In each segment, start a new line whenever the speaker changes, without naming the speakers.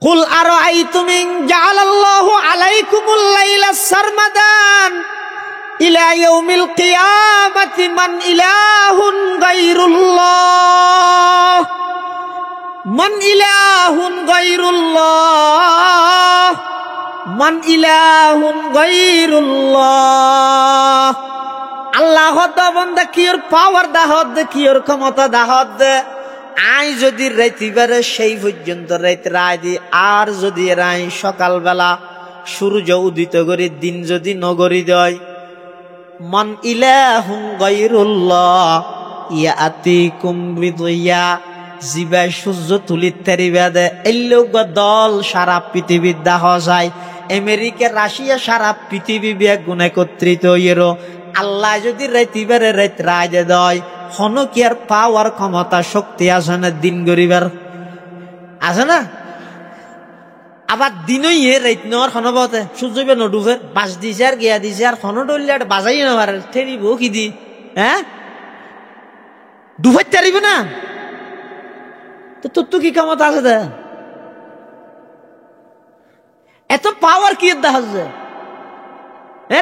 কুল আরাআইতুম in জাআলাল্লাহু আলাইকুমুল লাইলা সারমাদান ইলা ইয়াউমিল কিয়ামাতি মান ইলাহুন গায়রুল্লাহ মান ইলাহুন গায়রুল্লাহ মান ইলাহুন গায়রুল্লাহ। আল্লাহ বান্দা কিয়র পাওয়ার দাহত দে, কিয়র ক্ষমতা দাহত দে। আই যদি রাইতিবারে সেই পর্যন্ত রাইত রায় দি, আর যদি রাই সকালবেলা সূর্য উদিত করে দিন যদি নগরী দেয়, মান ইলাহুন গায়রুল্লাহ ইয়াতিকুম বিদিয়া, জিবাই সূর্য তুলিত তেরিবা দে। এই লোক দল সারা পৃথিবীর দাহ যায়, আমেরিকা রাশিয়া সারা পৃথিবী গুণ একত্রিত হইয়েরো। আল্লাহ যদি রাইতিবারে রাইত রায় দে দয়, হন কি আর পাওয়ার ক্ষমতা শক্তি আছে না দিন গরিবার আছে না? আবার দিনই রাইত নেওয়ার খনবতে সূর্য নডুফের বাস দিছে আর গিয়া দিছে আর খন ডলিয়া বাজাই নেওয়ার ঠেরিব কি দি, হ্যাঁ ডুফাইতে পারিবে না? তো তোর তো কি ক্ষমতা আছে দে? এত পাওয়ার কি দেখা হচ্ছে?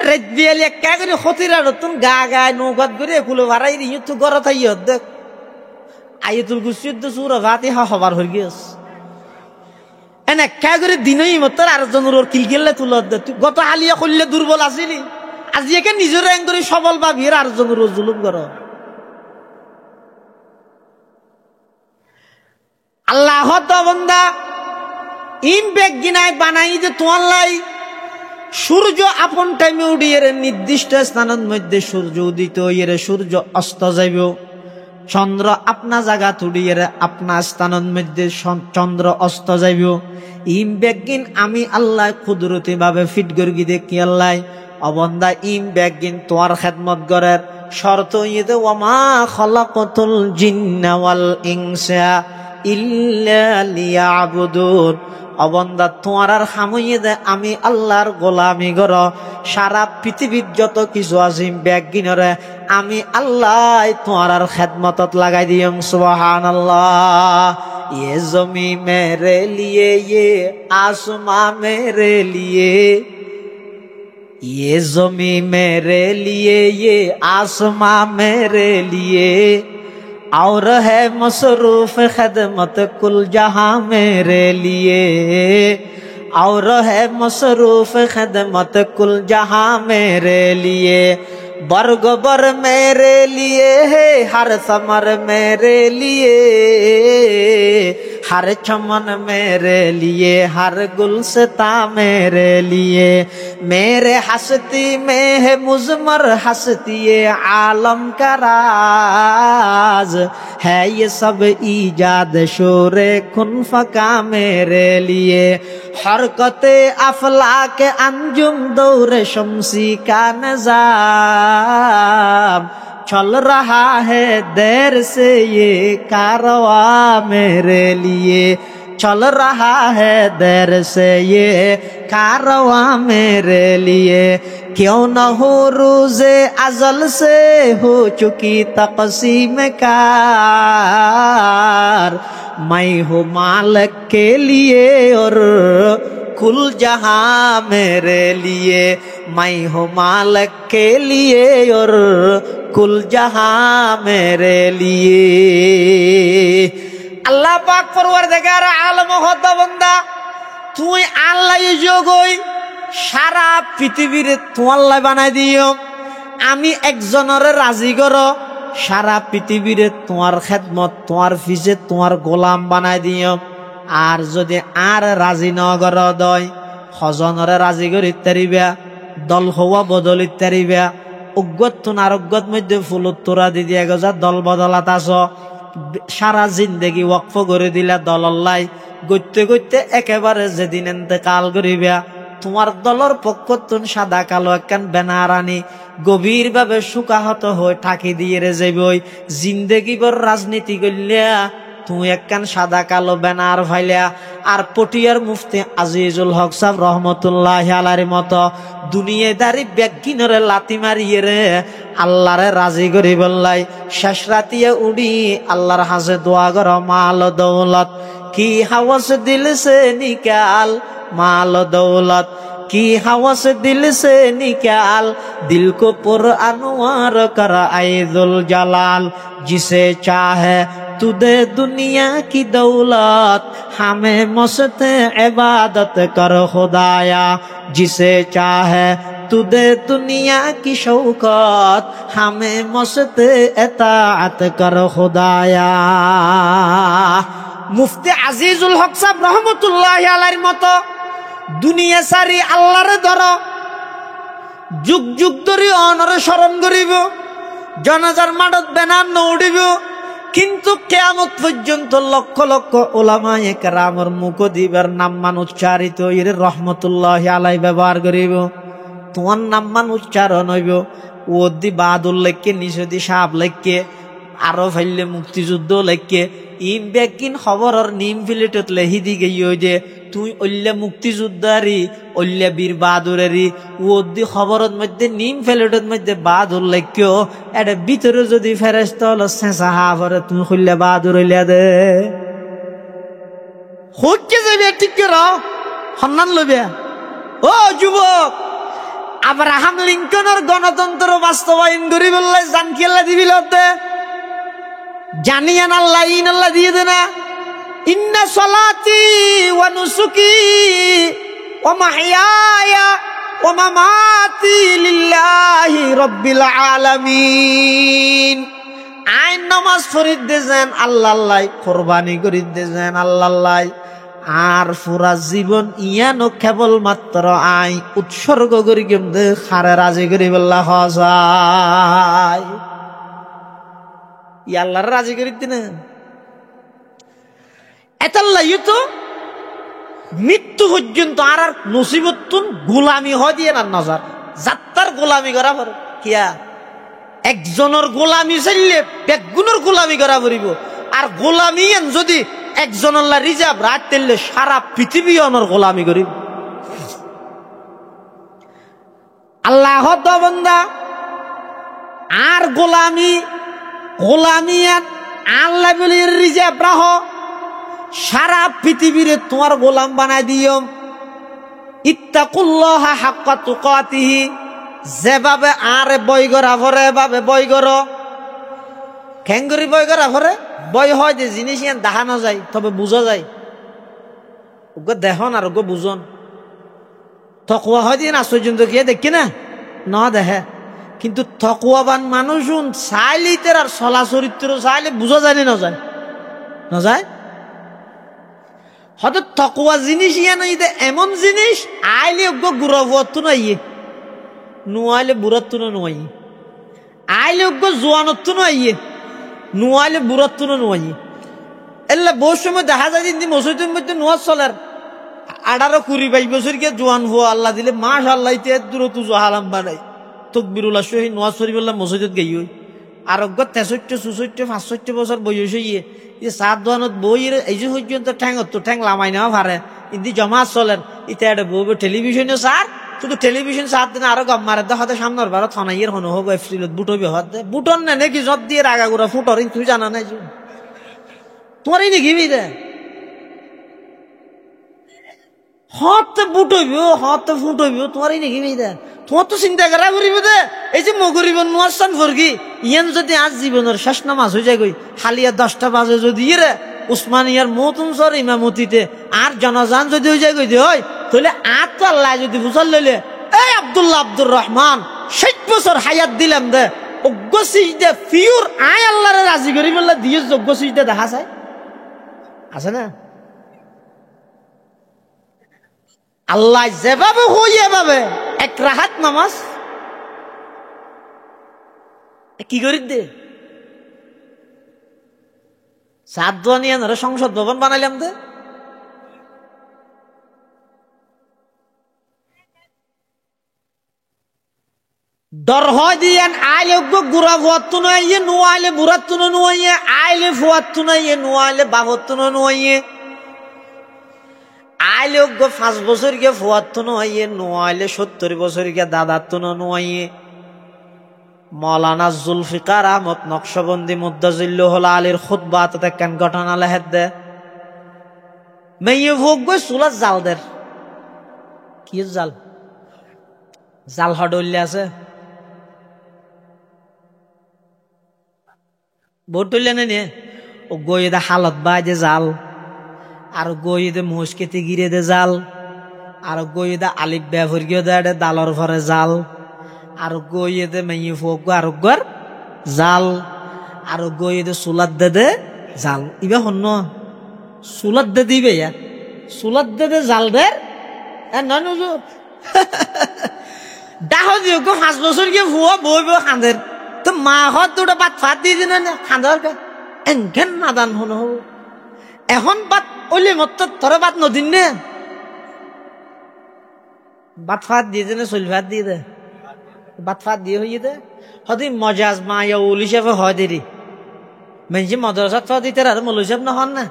রেত বিয়ালি একা করে খতিরা নতুন গা গায় নৌকাত করে ফুলে ভাড়াই দিই তো গড় থাই দেখ আইতুল কুসিদ সুরা ফাতিহা হবার হয়ে গিয়েছে। এনে একা করে দিনই মতো আর জনের ওর কিলকিল্লে তুল তুই গত আলিয়া করলে দুর্বল আসিলি, আজি একে নিজের এং করে সবল ভাবি আর জনের ওর জুলুম কর। আল্লাহ বান্দা ইম বেগ গিনায় বানাই যে তোমার লাই সূর্য আপন টাইমে উঠিয়ে নির্দিষ্ট স্থানের মধ্যে সূর্য উদিত হইয়ে সূর্য অস্ত যাইব, চন্দ্র আপনা জায়গা তুড়িয়ে আপনা স্থানের মধ্যে চন্দ্র অস্ত যাইব। ইম বেগিন আমি আল্লাহ কুদরতি ভাবে ফিট গর্গি দেখি আল্লাহ অবন্দা ইম বেগিন তোমার খেদমত গরের শর্ত ইয়েতে ওমা খলাকতুল জিন্না ওয়াল ইনসা ইল্লা লিয়াবুদুন। অবন্দা তোমার আর হামইয়ে দে আমি আল্লাহর গোলামি গর। সারা পৃথিবীর যত কিছু আজিম ব্যাগিনরে আমি আল্লাহ তোমার আর খেদমতত লাগাই দিম। সুবহানাল্লাহ। ये जमी मेरे लिए ये आसमां मेरे लिए, ये जमी मेरे लिए ये आसमां मेरे लिए, और है मसरूफ खदमत कुल जहां मेरे लिए, और है मसरूफ खदमत कुल जहां मेरे लिए। बर्ग बर मेरे लिए है हर समर मेरे लिए, हर चमन मेरे लिए हर गुलसिता मेरे लिए। मेरे हस्ती में है मुजमर हस्ती आलम का राज, है ये सब ईजाद शोरे कुन फका मेरे लिए। हरकते अफलाक अंजुम दौर शम्सी का निज़ाम, चल रहा है देर से ये कारवा मेरे लिए, चल रहा है देर से ये कारवा मेरे लिए। क्यों न हो रोज़े अज़ल से हो चुकी तक़सीम कार, मैं हूँ मालिक के लिए और कुल जहां मेरे लिए, मैं हूँ मालिक के लिए और कुल जहां मेरे लिए। अल्लाह पाक परवरदिगार आलम होता बंदा তুই আল্লাহ যোগই সারা পৃথিবীর তোমাল্লা বানাই দিও। আমি একজনের রাজি কর সারা পৃথিবীর তোমার খেদমত তোমার ফিজে তোমার গোলাম বানাই দিও। আর যদি আর রাজি নগর দয় হজনরে রাজি করি তারিবা, দল হওয়া বদল ইত্যারিবা, অজ্ঞত তুন আরোগ্যত মধ্যে ফুলত তোরা দি দিয়া গজা দল বদলাত আস। সারা জিন্দেগি ওয়াকফ করে দিলা দলল্লাই গইতে গইতে একেবারে যেদিন এতেকাল করিবা তোমার দলর পক্ষ তুন সাদা কালো একখান ব্যানার আনি গভীর ভাবে শুকাহত হয়ে ঠাকি দিয়ে রে যাইবই। জিন্দেগি বর রাজনীতি করলিয়া তুই একখান সাদা কালো ব্যানার ফাইলা আর পটিয়ার মুফতি আজিজুল হক সাহেব রহমতুল্লাহ আলাইহির মতো দুনিয়াদারি ব্যাগিনরে লাতি মারিয়ে রে আল্লাহরে রাজি করি বললাই শেষ রাতিয়া উড়ি আল্লাহর হাজে দোয়া কর মাল দৌলত কি হাওয়াস দিল সে নিকাল মাল দৌলত की हवस दिल से निकाल दिल को पुर अनवार कर ऐजुल जलाल जिसे चाहे तू दे दुनिया की दौलत हमें मस्त इबादत कर खुदाया जिसे चाहे तू दे दुनिया की शौकत हमें मस्त इताअत कर खुदाया मुफ्ती আজিজুল হক সাহেব রহমতুল্লাহি আলাইহির মতো দুনিয়া সারি আল্লাহরে ধর যুগ যুগ ধরে অনরে স্মরণ করিব জানাজার মাঠত ব্যানার নউড়িব কিন্তু কিয়ামত পর্যন্ত লক্ষ লক্ষ উলামায়ে কেরামের মুখ দিবার নাম মান উচ্চারিত এর রহমতুল্লাহি আলাইহি ব্যবহার করিব তোমার নাম মান উচ্চারণ হইব ওদি বাহাদুর লেখকে নিষেধি সাহাব লেখকে আরো ফাইলে মুক্তিযুদ্ধ লেখকে ইম বেকিন খবরের নিম ফিলেটত লেহি দি গইও যে তুই অল্লা মুক্তিযোদ্ধারি অল্লা বীর বাহাদুরেরি ওদি খবরের মধ্যে নিম ফিলেটত মধ্যে বাহাদুর লেখকেও এটা ভিতরে যদি ফেরেশতা হলো সেসা হাফরে তুমি কইলা বাহাদুর হইলা দে হচ্ছে যাবে ঠিক করো সম্মান লইবে ও যুবক আব্রাহাম লিঙ্কনের গণতন্ত্র বাস্তবায়ন করি বললে জান খেলা দিবিল জানিয়ান আল্লাহ ইন আল্লাহ দিয়ে দে না ইন্না সলাতি ওয়া নুসুকি ওয়া মাহইয়ায়া ওয়া মামাতি লিল্লাহি রাব্বিল আলামিন আইন নামাজ পড়িত দেন আল্লাহ আল্লাহ কুরবানি করিত দেন আল্লাহ আল্লাহ আর পুরা জীবন ইয়ানো কেবল মাত্র আই উৎসর্গ করি কেমদে খারে রাজি করি বল্লাহ যায় ই আল্লাহর রাজি করি দিনে এতাল্লাই তো মৃত্যু পর্যন্ত আর নসিবতুন গোলামি হয় দিয়ে না নজর যাত্রার গোলামি করা পড়ে কিয়া একজনের গোলামি চাইলে বেগুনের গোলামি করা পড়িব আর গোলামি যদি একজনের রিজার্ভ রাত তেললে সারা পৃথিবী অনর গোলামি করিব আল্লাহ বান্দা আর গোলামি গোলামিয়াত আল্লাহ বলি রিজার্ভ রাহ সারা পৃথিবীরে তোমার গোলাম বানাই দিও ইত্তাকুল্লাহ হাক্কা তুকাতিহি যেভাবে আরে বই করা ভরে এভাবে বই কর খেঙ্গুরি বই করা ভরে বই হয় যে জিনিস ইয়ান দেখানো যায় তবে বুঝা যায় ওকে দেখন আর ওকে বুঝন তকুয়া হয় দিয়ে আশ্চর্য কে দেখি না না দেখে কিন্তু তকুয়াবান মানুষ চাইলিতে আর চলা চরিত্র চাইলে বুঝা যায় না যায় না যায় হয়তো তকুয়া জিনিস ইয়া নাই এমন জিনিস আইলে ওকে গুড়াবতো না ইয়ে নুয়াইলে বুড়াতো না নুয়াই আইলে ওকে জোয়ানতো না ইয়ে নুয়াইলে বুড়াতো না নুয়াই এলে বহু সময় দেখা যায় যে মসজিদের মধ্যে নোয়া চলার 18-20 বছর গিয়ে জোয়ান হওয়া আল্লাহ দিলে মাশাআল্লাহ ইতে দূর তু জহালাম বানাই তকবিরুল্লাহ সহি নোয়া শরীফুল্লাহ মসজিদত গই হই আর 63-64-65 বছর বয়স হইয়ে এই সাত দোয়ানত বইয়ের এই যে পর্যন্ত ঠ্যাং লামাই নেওয়া পারে ইদি জমা চলেন ইতে একটা বউ টেলিভিশনে সার শুধু টেলিভিশন সাত দিন আরো গম মারে হতে সামনের বার থানাইয়ের হন হোক এপ্রিলত বুটবি হতে বুটন না নাকি জব দিয়ে আগাগোড়া ফুটর তুই জানা নাই তোমার এই নাকি দে হতে বুটবি হতে ফুটবি তোমার এই নাকি দে তোমার তো চিন্তা করা করিব দে এই যে মগরিব নোয়াসান ফরগি ইয়ান যদি আজ জীবনের শেষ নামাজ হয়ে যায় গই হালিয়া 10টা বাজে যদি রে উসমানিয়ার মতুনসর ইমামতিতে আর জনজান যদি হয়ে যায় গই হয় তাহলে আর তো আল্লাহ যদি বুঝাল লইলে এই আব্দুল্লাহ আব্দুর রহমান 60 বছর হায়াত দিলাম দে অজ্ঞ সিজদা ফিউর আয় আল্লাহরে রাজি করি বললা দিয়ে যোগ্য সিজদা দেখা যায় আছে না আল্লাহ যেভাবে হই এভাবে এক রাহাত নামাজ কি করি দে সাত দোয়া নিয়ে সংসদ ভবন বানাইলাম দে ডর হয় দিয়ান আইলে গুড়া ফুয়াত্তু নাইয়ে নোয়াইলে বুড়াত্তু নুয়াইয়ে আইলে ফুয়াত্তু নাইয়ে নোয়াইলে বাবত্তু নুয়াইয়ে আইলে 5 বছর গিয়ে ফুয়াত্তু নাইয়ে নোয়াইলে 70 বছর গিয়ে দাদাত্তু নুয়াইয়ে মৌলানা জুলফিকার আহমদ নকশবন্দি মুদ্দাজিল্লুহুল আলীর খুতবাত দেখেন ঘটনা লেহেদ দে মেয়ে ভোগ গই চুলার জাল দের কি জাল জাল হডল্লে আছে বটলে নে ও গই দে হালত বাই দে জাল আর গই দে মুসকেতে গিরে দে জাল আর গই দে আলিফ ব্যবহার গিয়ে দে দালর ভরে জাল আর গইয়ে দে মেয়ে ফোক আর গর জাল আর গইয়ে দে সুলাদ দে জাল ইবা হন্য সুলাদ দে দিবে সুলাদ দে জাল দের নন ডাহ দিও 5 বছর গিয়ে ফুয়া বই বই খাঁদের তো মা হত দুটা বাত ফাত দিয়ে দিন না খাঁদার এনঘেন নাদান হন এখন বাত ওলে মত তোর বাত নদিন নে বাত ফাত দিয়ে দে চল ফাত দিয়ে দে বাত ফাত দিয়ে হইয়ে দে হদি মজাজ মায়া উল হিসাবে হয় দেরি মেনজি মদরসাত ফাত দিতে আর মৌল হিসাব না হন না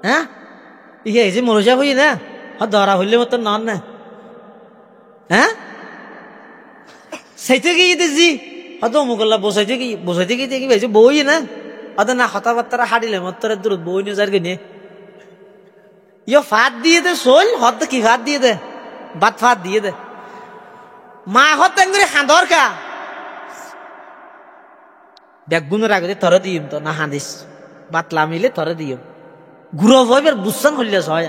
হ্যাঁ ইয়ে এই যে মৌল হিসাব হই না ধরা হইলে মতো নন না হ্যাঁ সেইতে গিয়ে জি হয়তো মুগল্লা বসাইতে গিয়ে দেখি ভাইছে বই না হয়তো না কথাবার্তা হারিলে মতরে দূর বই নিয়ে যার গিয়ে ইয়ে ফাত দিয়ে দে চল হত কি ফাত দিয়ে দে বাত ফাত দিয়ে দে মা হত করে খাঁদর কা বেগুনের আগে তরে দিম তো না হাঁদিস বাতলা মিলে তরে দিম ঘুরো ভয় বুঝছান হইলে হয়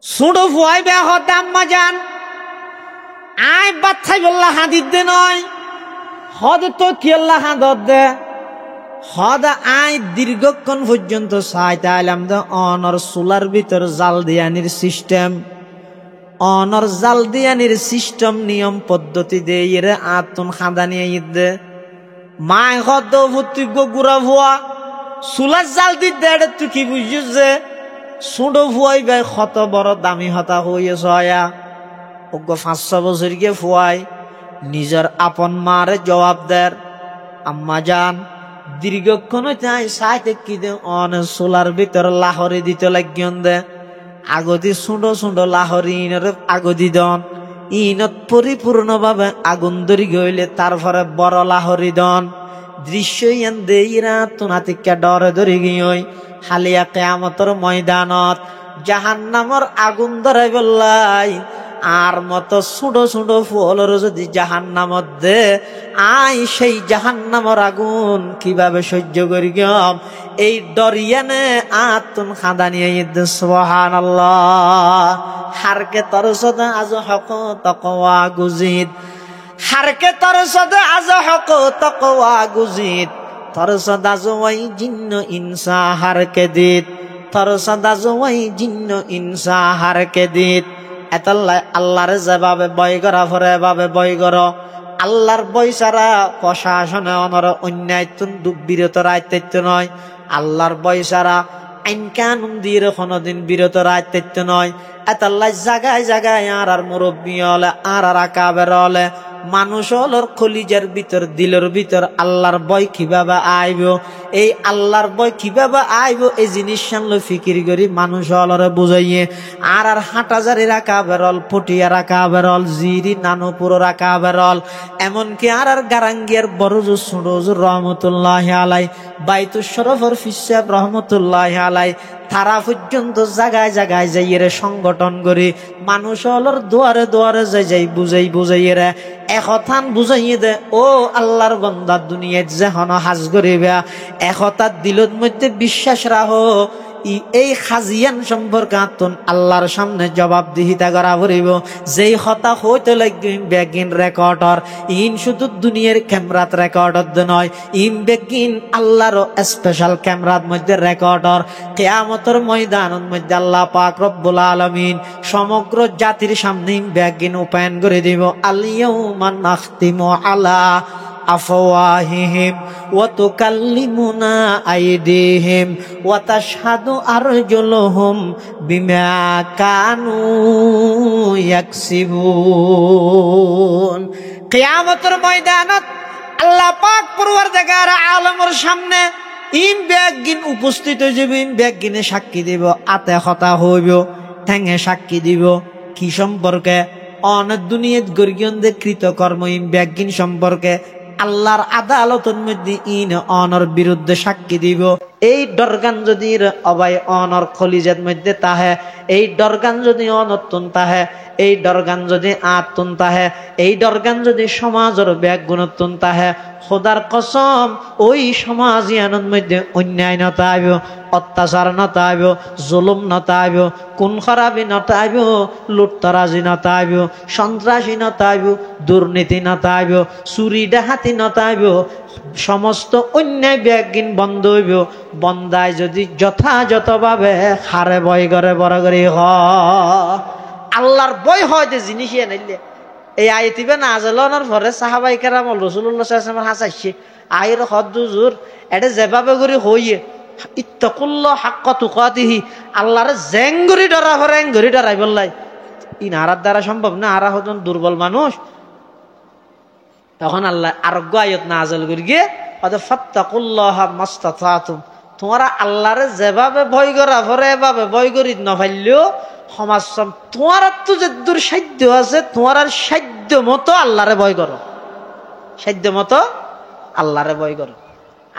সুড়ো ভয় বে হত আম্মা যান আই বাচ্চাই বললা হাঁদিত দে নয় হদ তো কেল্লা হাঁদত দে হদ আই দীর্ঘক্ষণ পর্যন্ত চাইতে আইলাম দে অনর চুলার ভিতর জাল দিয়ানির সিস্টেম অনর জাল দিয়ানির সিস্টেম নিয়ম পদ্ধতি দে ইরে আতুন খাঁদানি ঈদ দে মায় হদ ভর্তিজ্ঞ গুড়া ভুয়া চুলার জাল দি দে তুই কি বুঝছিস যে সুডো ভুয়াই ভাই কত বড় দামি হতা হইয়েছ হয়া 5-6 বছর গিয়ে ফুয়াই নিজের আপন মারে জবাব দের আম্মা যান দীর্ঘক্ষণ চাই সাইতে কি দে অন সোলার ভিতর লাহরি দিতে লাগিয়ন দে আগদি সুঁডো সুঁডো লাহরি ইনের আগদি দন ইনত পরিপূর্ণভাবে আগুন ধরি গইলে তারপরে বড় লাহরি দন দৃশ্য ইয়ান দে ইরা তুনাতিকা ডরে ধরি গিয়ে হালিয়া কিয়ামতের ময়দানত জাহান্নামর আগুন ধরাই বললাই আর মতো ছোট ছোট ফুলের যদি জাহান্নামত দে আই সেই জাহান্নামর আগুন কিভাবে সহ্য করি গম এই ডরিয়ানে আতুন খাদানিয়ে ঈদ সুবহানাল্লাহ হারকে তর সদা আজ হক তাকওয়া গুজিদ হারকে তর সদা আজ হক তাকওয়া গুজিদ তর সদা জওয়াই জিন্ন ইনসা হারকে দিত তর সদা জওয়াই জিন্ন ইনসা হারকে দিত এতাল্লাই আল্লাহর যেভাবে বয় করা ফরে এভাবে বয় কর আল্লাহর বই ছাড়া প্রশাসনে অনর অন্যায় বিরত রাইত্য নয় আল্লাহর বই ছাড়া আইন কানুন দিয়ে কোনদিন বিরত রাইত্য নয় এতাল্লাই জাগায় জাগায় আর মুরব্বী হলে আর আকাবের হলে মানুষ হলর খলিজার ভিতর দিলের ভিতর আল্লাহর বয় কিভাবে আইব এই আল্লাহর বয় কিভাবে আইব এই জিনিস সামলে ফিকির করি মানুষ হলরে বুঝাইয়ে আর হাটাজারি রাখা বেরল পটিয়া রাখা বেরল জিরি নানুপুর রাখা বেরল এমনকি আর গারাঙ্গিয়ার বড়জুর সুরজুর রহমতুল্লাহ আলাই বাইতুল শরফর ফিসাব রহমতুল্লাহ আলাই তারা পর্যন্ত জায়গায় জায়গায় যাইয়ে সংগঠন করে মানুষ হলর দুয়ারে দুয়ারে যাই বুঝাই রে একথান বুঝাইয়ে দে ও আল্লাহর বান্দা দুনিয়ায় যেহন হাজ করিবা একতার দিলত মধ্যে বিশ্বাস রাখো এই খাজিয়ান সম্পর্কে আতুন আল্লাহর সামনে জবাবদিহিতা করা পড়িব যেই হতা হইতে লাগবে বেগিন রেকর্ডর ইন শুধু দুনিয়ার ক্যামেরাত রেকর্ডর নয় ইন বেগিন আল্লাহর স্পেশাল ক্যামেরার মধ্যে রেকর্ডর কিয়ামতের ময়দানের মধ্যে আল্লাহ পাক রব্বুল আলামিন সমগ্র জাতির সামনে বেগিন ওপেন করে দিব আল ইয়াউমা নাখতিমু আলা আফওয়াহিহিম ওয়া তুকাল্লিমুনা আইদিহিম ওয়া তাশহাদু আরজুলুহুম বিমা কানু ইয়াকসিবুন। কিয়ামতের ময়দানত আল্লাহ পাক পরওয়ারদিগার আলমের সামনে ইম বেগিন উপস্থিত হইব, ইম বেগিনে সাক্ষী দিব, আতে কথা হইব, ঠ্যাঙে সাক্ষী দিব কি সম্পর্কে? অনেক দুনিয়াত গর্গিয়নদের কৃতকর্ম ইম বেগিন সম্পর্কে আল্লাহর আদালতের মধ্যে ইন অনর বিরুদ্ধে সাক্ষী দিব। এই ডরগান যদি অবাই অনর খলিজের মধ্যে তাহে, এই ডরগান যদি অনতুন তাহে, এই ডরগান যদি আতুন তাহে, এই ডরগান যদি সমাজের ব্যাগুণতুন তাহে, খোদার কসম ওই সমাজিয়ানের মধ্যে অন্যায় নতাইব, অত্যাচার নতাইব, জুলুম নতাইব, কোন খারাপি নতাইব, লুটতরাজি নতাইব, সন্ত্রাসী নতাইব, দুর্নীতি নতাইব, চুরি ডাহাতি নতাইব, সমস্ত অন্যায় ব্যাগিন বন্ধ হইব। বন্দায় যদি যথাযথভাবে হারে বয় করে বড় করে আল্লাহর বই হয় যে জিনিস নাইলে এই আইতিবে না আজলানোর পরে সাহাবাই কেরাম রাসূলুল্লাহ সাল্লাল্লাহু আলাইহি ওয়াসাল্লাম হাসাইছে আইর হদ্দুজুর এটা যেভাবে করে হইয়ে ইত্তাকুল্লাহ হাক্কা তুকাতিহি, আল্লাহর জেঙ্গুরি ডরা হরে এঙ্গুরি ডরাই বললাই ই নারার দ্বারা সম্ভব না। আরা হজন দুর্বল মানুষ। তখন আল্লাহ আরোগ্য আয়াত নাযিল করে গিয়ে ফাত্তাকুল্লাহ মাস্তাতাতুম, তোমরা আল্লাহরে যেভাবে ভয় করা ভরে এভাবে ভয় করি না পারলেও সমাজ তোমার তো যে দূর সাধ্য আছে তোমার আর সাধ্য মতো আল্লাহরে ভয় করো, সাধ্য মতো আল্লাহরে ভয় করো।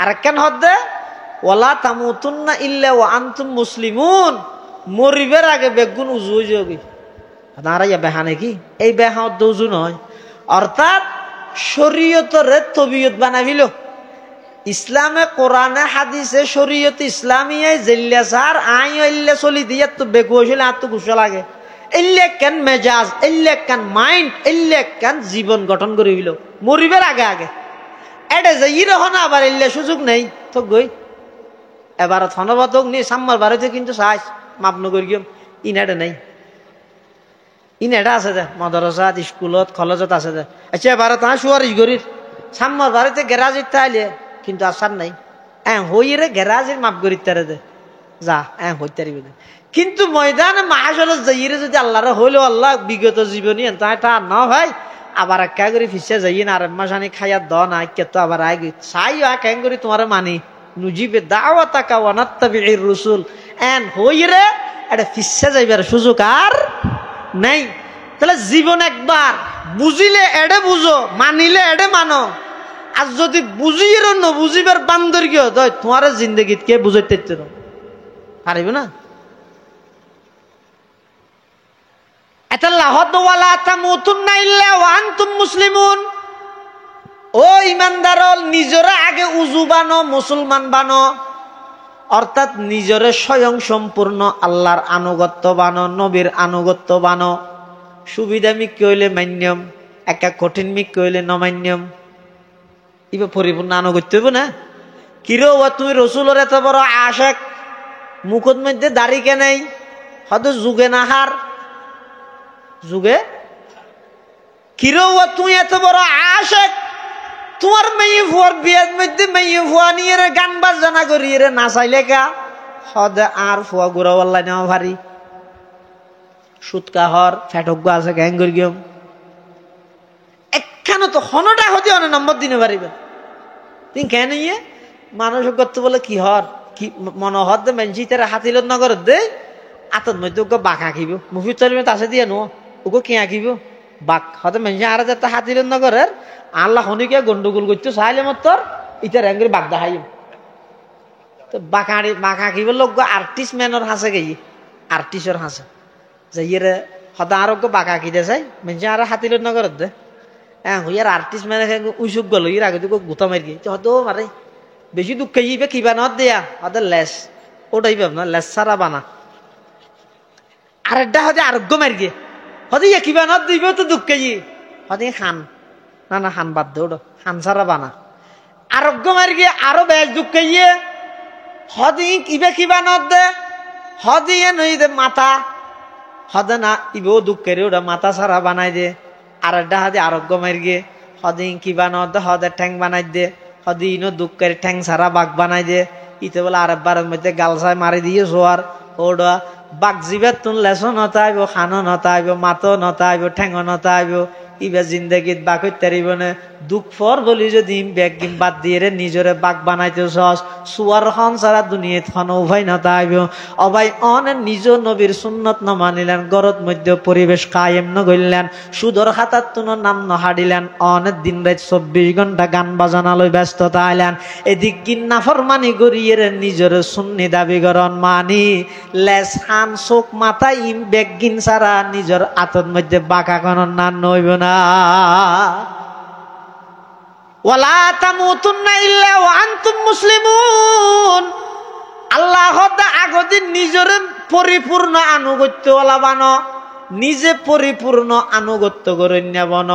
আর কেন হদ্দে ওয়ালা তামুতুন্না ইল্লা ওয়া আনতুম মুসলিমুন, মরিবের আগে বেগুন উজু হয়ে যাবে। আপনারা ইয়া বেহা নাকি? এই বেহা উজু নয়, অর্থাৎ শরীয়তরে তবিয়ত বানাইল। ইসলামে কোরআনে হাদিসে শরীয়ত ইসলামিয়ায় জেল্লা সার আই হইলে চলি দিয়ে তো বেকু হইলে আর তো গুসা লাগে। এল্লে কেন মেজাজ, এল্লে কেন মাইন্ড, এল্লে কেন জীবন গঠন করে হইল মরিবের আগে আগে। এটা যে ইরহন আবার এল্লে সুযোগ নেই তো গই এবার ধন্যবাদ হোক নি সাম্মার বাড়িতে কিন্তু চাইছ মাপ নগর গিয়ে ইনাটা নেই। ইনাটা আছে দে মাদ্রাসাত স্কুলত কলেজত আছে দে। আচ্ছা এবার তা সুয়ারিশ গরির সাম্মার বাড়িতে গ্যারাজিত তাইলে কিন্তু আসার নাই হইরে গ্যারাজের মাপ করি তারে দে যা হইতে পারবি না। কিন্তু ময়দানে মাহাসলত যাইরে যদি আল্লাহরে হইলো আল্লাহ বিগত জীবনী তাই তা না ভাই আবার একা করে ফিসে যাই না আর মাসানি খাইয়া দ না কে তো আবার আগে চাই কেন করি তোমার মানি নুজিবে দাওয়াতাকা ওয়া নাত্তাবিউর রাসূল হইরে এটা ফিসে যাইবার সুযোগ আর নাই। তাহলে জীবন একবার বুঝিলে এডে বুঝো, মানিলে এডে মানো। আর যদি বুঝিয়ে ন বুঝিবার বান্দর কি হয় তোমার জিন্দগিত কে বুঝাইতে পারিব না। এটা লাহত ওয়ালা তামুতুন্না ইল্লা ওয়া আনতুম মুসলিমুন। ও ইমানদারল নিজরে আগে উজু বানো, মুসলমান বানো, অর্থাৎ নিজরে স্বয়ং সম্পূর্ণ আল্লাহর আনুগত্য বানো, নবীর আনুগত্য বানো। সুবিধা মিক হইলে মান্যম, একা কঠিন মিক হইলে নমান্যম। এবার পরিপূর্ণ আনুগত্য হইব না। কিরো তুমি রসুলের এত বড় আশেক, মুখের মধ্যে দাড়ি কে নেই, হয়তো যুগে নাহার যুগে। কিরো তুমি এত বড় আশেক, তোমার মেয়ে ফুয়ার বিয়ের মধ্যে মেয়ে ফুয়া নিয়ে গান বাজনা করি রে নাচাইলে কা হদে আর ফুয়া গুড়া বললাই নেওয়া ভারী সুৎকা হর ফেটক আছে গ্যাং করি গিয়ে একখানে তো হনটা হতে অনেক নম্বর দিনে পারিবেন তুমি কেন ইয়ে মানুষ করতে বলে কি হর কি মনে হর দে মেনছি তারা হাতিলত নগর দে আতর মধ্যে ওকে বাঘ আঁকিব মুফি চলবে তাছে দিয়ে নো ওকে কে আঁকিব বাঘ হয়তো মেনছি আর যাতে হাতিলত নগরের আল্লাহ হনিকে গন্ডগোল করতে চাইলে মতর ইটার এঙ্গের বাঘ দেখাই তো বাঁকাড়ি বাঁকা আঁকিব লোক আর্টিস্ট ম্যানের হাসে গেই আর্টিস্টর হাসে যে ইয়ে হয়তো আরো বাঁকা আঁকিতে চাই মেনছি আর হাতিলত নগর দে ইয়ার আর্টিস্ট মানে উইসুক গেল ইর আগে তো গোতা মারি গিয়ে হয়তো মারে বেশি দুঃখ ইবে কি বানাত দেয়া হয়তো লেস ওটাই ভাব না লেস সারা বানা আরেকটা হয়তো আরোগ্য মারি গিয়ে হয়তো ইয়ে কি বানাত দিবে তো দুঃখ হয়তো খান না না খান বাদ দে ওটা খান সারা বানা আরোগ্য মারি গিয়ে আরো বেশ দুঃখ ইয়ে হয়তো ইবে কি বানাত দে হয়তো ইয়ে নই দে মাথা হয়তো না ইবেও দুঃখ ওটা মাথা সারা বানাই দে আর একটা হাতে আরোগ্য মার গিয়ে হদিন কি বানো হদের ঠ্যাং বানাই দে, হদিনও দুঃখের ঠ্যাং সারা বাঘ বানাই দে। ইতে বলে আরেকবারের মধ্যে গালসায় মারি দিয়ে জোয়ার ওডা বাঘ জিবের তুন লেসো নতাইব, খানো নতাইব, মাতো নতাইব, ঠ্যাঙো নতাইব। ইবে জিন্দগিত বাঘ হইতারিব না। দুঃখ ফর বলি যদি ব্যাগ গিম বাদ দিয়ে রে নিজরে বাঘ বানাইতে সস সুয়ার খন সারা দুনিয়াত খন উভয় নতাইব। অবাই অনে নিজ নবীর সুন্নত ন মানিলেন, গরত মধ্যে পরিবেশ কায়েম ন গইলেন, সুদর খাতার তুন নাম ন হাডিলেন। অনেক দিন রাত 24 ঘন্টা গান বাজানালই ব্যস্ততা আইলেন। এদিক গিন্না ফরমানি করিয়ে রে নিজের সুন্নি দাবি করন মানি লেস খান চোখ মাথা ইম ব্যাগ গিন সারা নিজের আতর মধ্যে বাঁকা কোন না নইব না। ওয়ালা তামুতুন্না ইল্লা ওয়া আনতুম মুসলিমুন। আল্লাহ আগদিন নিজের পরিপূর্ণ আনুগত্য ওলা বানো, নিজে পরিপূর্ণ আনুগত্য করে বন।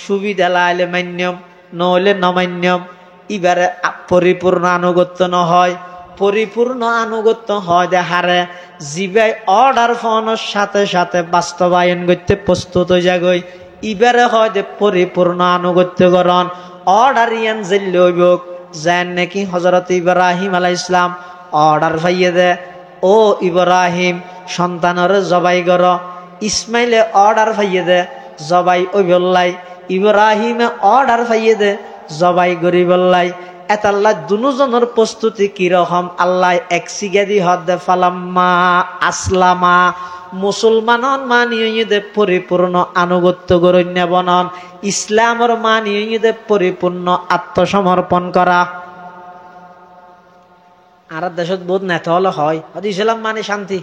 সুবিধা লাইলে মান্যম, নহলে নমান্যম। এবারে পরিপূর্ণ আনুগত্য নহয়, পরিপূর্ণ আনুগত্য হয় দেখারে জিবাই অর্ডার ফোনের সাথে সাথে বাস্তবায়ন করতে প্রস্তুত হয়ে যাগই। এবারে হয় যে পরিপূর্ণ আনুগত্য করণ অর্ডার ইয়ান জেল্লইব যেন নাকি হযরত ইব্রাহিম আলাইহিস সালাম অর্ডার পাইয়ে দে, ও ইব্রাহিম সন্তানের জবাই কর। ইসমাইলে অর্ডার পাইয়ে দে, জবাই ওই বললাই। ইব্রাহিমে অর্ডার পাইয়ে দে, জবাই করি বললাই। এতাল্লাহ দুজনের প্রস্তুতি কিরকম আল্লাহ এক সিগাদি হদে ফালাম্মা আসলামা মুসলমানন মানিয়ে দে পরিপূর্ণ আনুগত্য গরণ্য বনন। ইসলামর মানিয়ে দে পরিপূর্ণ আত্মসমর্পণ করা। আর দেশত বহুত নেতা হলে হয় ইসলাম মানে শান্তি।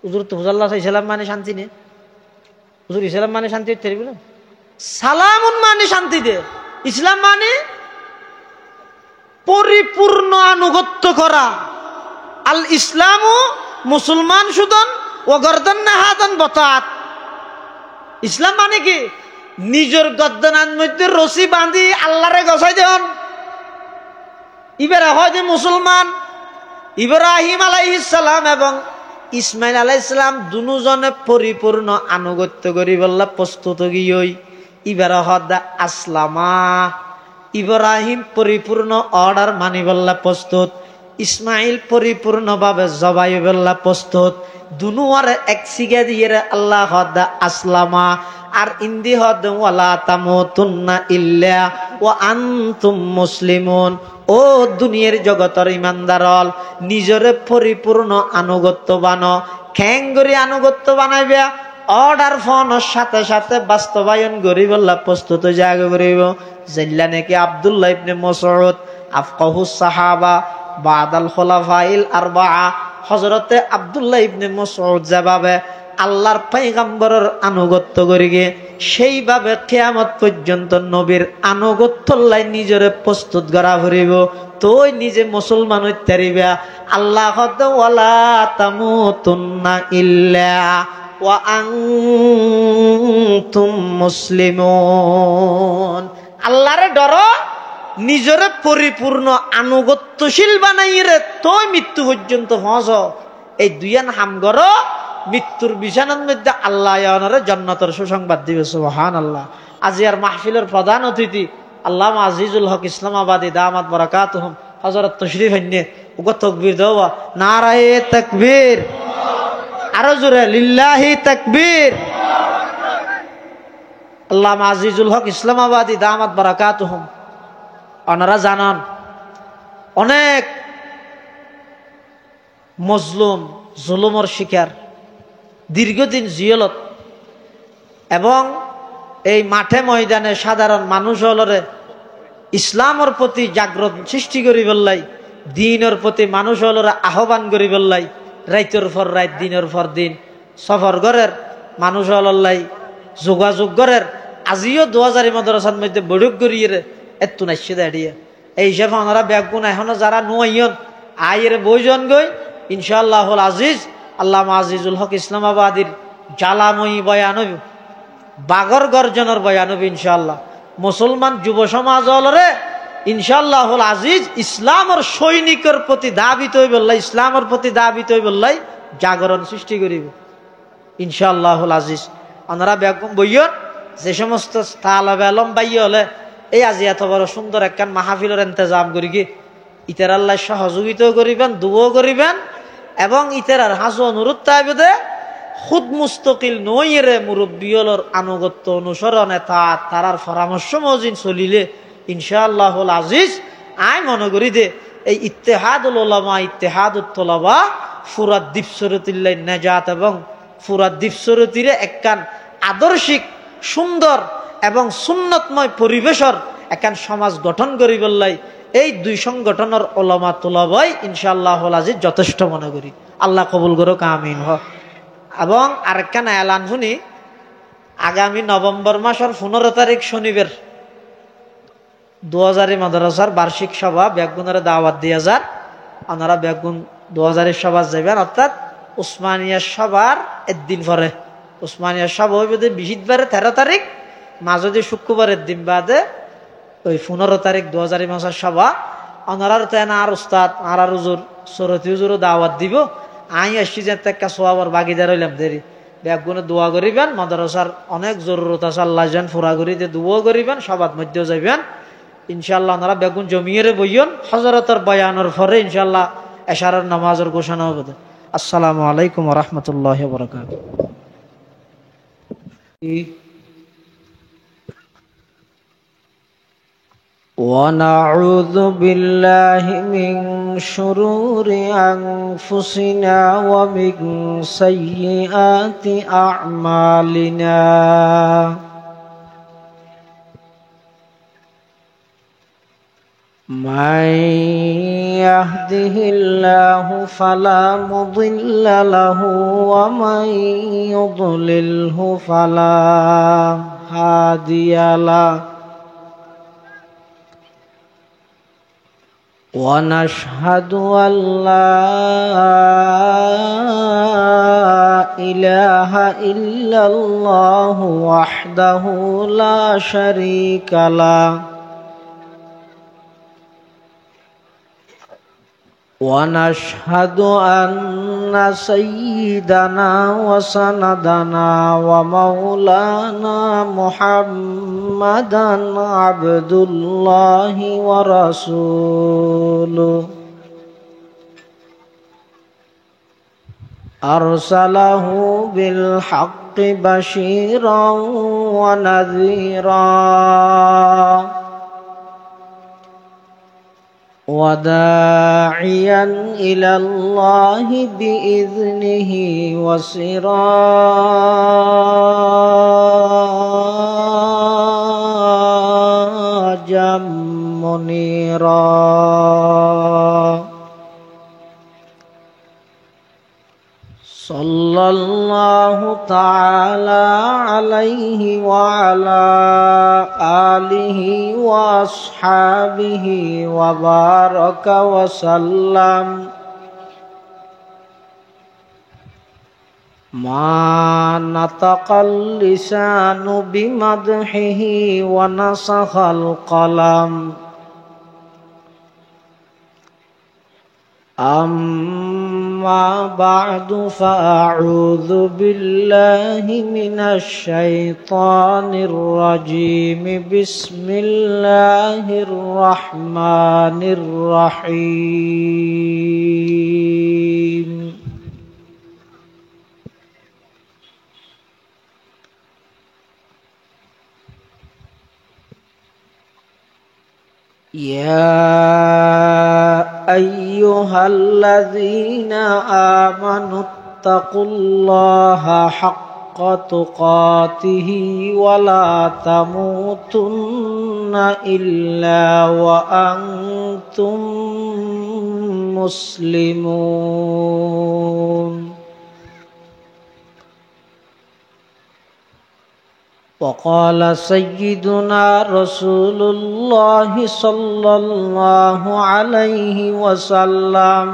হুজুর তো হুজাল্লাহ ইসলাম মানে শান্তি নে, হুজুর ইসলাম মানে শান্তি হইতে সালামুন মানে শান্তি দে। ইসলাম মানে পরিপূর্ণ আনুগত্য করা। আল ইসলামু মুসলমান সুদন ও গর্দন নাহাদন বতাত। ইসলাম মানে কি নিজের গর্দনার মধ্যে রশি বাঁধি আল্লাহরে গছাই দেন। ইবারে হয় যে মুসলমান ইব্রাহিম আলাইহিস সালাম এবং ইসমাইল আলাইহিস সালাম দুজনে পরিপূর্ণ আনুগত্য করি বললা প্রস্তুত গিয়েই। ইবারে হদা আসলামা ইব্রাহিম পরিপূর্ণ অর্ডার মানি বললা প্রস্তুত, ইসমাইল পরিপূর্ণভাবে জবাই বললা প্রস্তুত। দুনুয়ার এক সিগা দিয়ে আল্লাহ হদা আসলামা। আর ইন্দি হদ ওয়ালা তামুতুন্না ইল্লা ওয়া আনতুম মুসলিমুন। ও দুনিয়ার জগতের ইমানদারল নিজরে পরিপূর্ণ আনুগত্য বানো। খ্যাঙ্গরি আনুগত্য বানাইবে অর্ডার ফোনের সাথে সাথে বাস্তবায়ন করি বললা প্রস্তুত জায়গা করিব। যেল্লা নাকি আব্দুল্লাহ ইবনে মাসউদ আফকাহুস সাহাবা বাদাল খুলাফাইল আরবাআ হযরতে আব্দুল্লাহ ইবনে মাসউদ যেভাবে আল্লাহর পয়গম্বরের আনুগত্য করিগে সেইভাবে কিয়ামত পর্যন্ত নবীর আনুগত্য লাই নিজরে প্রস্তুত করা করিব। তুই নিজে মুসলমান হইতে পারিবা। আল্লাহ কত ওয়ালা তামুতুন্না ইল্লা ওয়া আনতুম মুসলিমুন। আল্লাহরে ডরো, নিজরে পরিপূর্ণ আনুগত্যশীল বানাইরে তুই মৃত্যু পর্যন্ত পৌঁছ। এই দুইয়ান হাম করো, মৃত্যুর বিছানার মধ্যে আল্লাহ জান্নাতের সুসংবাদ দিবে। সুবহানাল্লাহ। আজি আর মাহফিলের প্রধান অতিথি আল্লামা আজিজুল হক ইসলামাবাদী দামাত বারাকাতুহুম হযরত তশরিফ আননে ওগো তাকবীর দাও, নারায়ে তাকবীর, আরো জোরে লিল্লাহি তাকবীর। আল্লামা আজিজুল হক ইসলামাবাদী দামাত বারাকাতুহুম ওনারা জানান অনেক মজলুম জুলুমের শিকার, দীর্ঘদিন জিয়লত এবং এই মাঠে ময়দানে সাধারণ মানুষ হলরে ইসলামের প্রতি জাগ্রত সৃষ্টি করি বললাই, দিনের প্রতি মানুষ হলরে আহ্বান করি বললাই, রাইতের পর রাত দিনের পর দিন সফর ঘরের মানুষ হল্লাই যোগাযোগ ঘরের আজিও 2000 মাদ্রাসার মধ্যে বৈঠক করিয়ে এত নাইসে দাঁড়িয়ে এই হিসাবে ওনারা ব্যাগুন এখনো যারা নুয়াইন আয়ের বইজন গই ইনশাআল্লাহ আজিজ আল্লামা আজিজুল হক ইসলামাবাদীর জ্বালাময়ী বয়ান বাগর গর্জনের বয়ান ইনশাআল্লাহ। মুসলমান যুব সমাজ হলরে ইনশাআল্লাহ আজিজ ইসলামের সৈনিকের প্রতি দাবিত হই বললাই, ইসলামের প্রতি দাবিত হই বললাই জাগরণ সৃষ্টি করিব ইনশাআল্লাহ আজিজ। ওনারা ব্যাগুন বইয়ন যে সমস্ত তালেবে আলম বাইয়ে হলে এই আজি এত বড় সুন্দর একখান মাহফিলের ইন্তজাম করি কি ইতার আল্লাহ সহযোগিতাও করিবেন, দুও করিবেন, এবং ইতার হাসু অনুরোধ তাইবে খুদ মুস্তকিল নইরে মুরব্বিয়লর আনুগত্য অনুসরণে তারার পরামর্শ মজিন চলিলে ইনশাআল্লাহুল আজিজ আই মনে করি দে এই ইত্তেহাদুল উলামা ইত্তেহাদুত তোলাবা ফুরাত দ্বীপসরতিল্লাই নেজাত এবং ফুরাত দ্বীপসরতিরে একখান আদর্শিক সুন্দর এবং সুন্নতময় পরিবেশর একখান সমাজ গঠন করি বললাই এই দুই সংগঠনের ওলামা তোলাবাই ইনশাআল্লাহুল আজিজ যথেষ্ট মনে করি। আল্লাহ কবুল করুক, আমিন। এবং আরেকখান এলান শুনি, আগামী নভেম্বর মাসের 15 তারিখ শনিবার 2000 মাদ্রাসার বার্ষিক সভা বেগুনের দাওয়াত দিয়ে যার ওনারা বেগুন 2000 সভা যাবেন, অর্থাৎ উসমানিয়া সভার একদিন পরে উসমানিয়া সভা হইবে 20 13 তারিখ মাঝদি শুক্রবারের দিন বাদে ওই 15 তারিখ 2000 মাসের সভা ওনারার তেনা আর উস্তাদ আর হুজুর সরতি হুজুরও দাওয়াত দিব। আই আসছি যে একটা সোয়াবার বাগিদার হইলাম দেরি বেগুনে দোয়া করিবেন, মাদ্রাসার অনেক জরুরত আছে আল্লাহ যেন ফুরা করি দিয়ে দোয়া করিবেন, সবার মধ্যেও যাইবেন ইনশাআল্লাহ। ওনারা বেগুন জমিয়ে বইয়ন হজরতের বয়ানোর পরে ইনশাআল্লাহ এশারের নামাজের ঘোষণা হবে। আসসালামু আলাইকুম ওয়া রাহমাতুল্লাহি ওয়া বারাকাতুহু। ونعوذ بالله من شرور أنفسنا ومن سيئات أعمالنا من يهده الله فلا مضل له ومن يضلله فلا هادي له ونشهد أن لا إله إلا الله وحده لا شريك له ونشهد أن سيدنا وسندنا ومولانا محمدا عبد الله ورسوله أرسله بالحق بشيرا ونذيرا وداعيا إلى الله بإذنه وسراجا منيرا صلى الله تعالى عليه وعلى آله وأصحابه وبارك وسلم ما نطق اللسان بمدحه ونسخ القلم أما بعد فأعوذ بالله من الشيطان الرجيم بسم الله الرحمن الرحيم يا أيها الذين آمنوا اتقوا الله حق تقاته ولا تموتن إلا وأنتم مسلمون وقال سيدنا رسول الله صلى الله عليه وسلم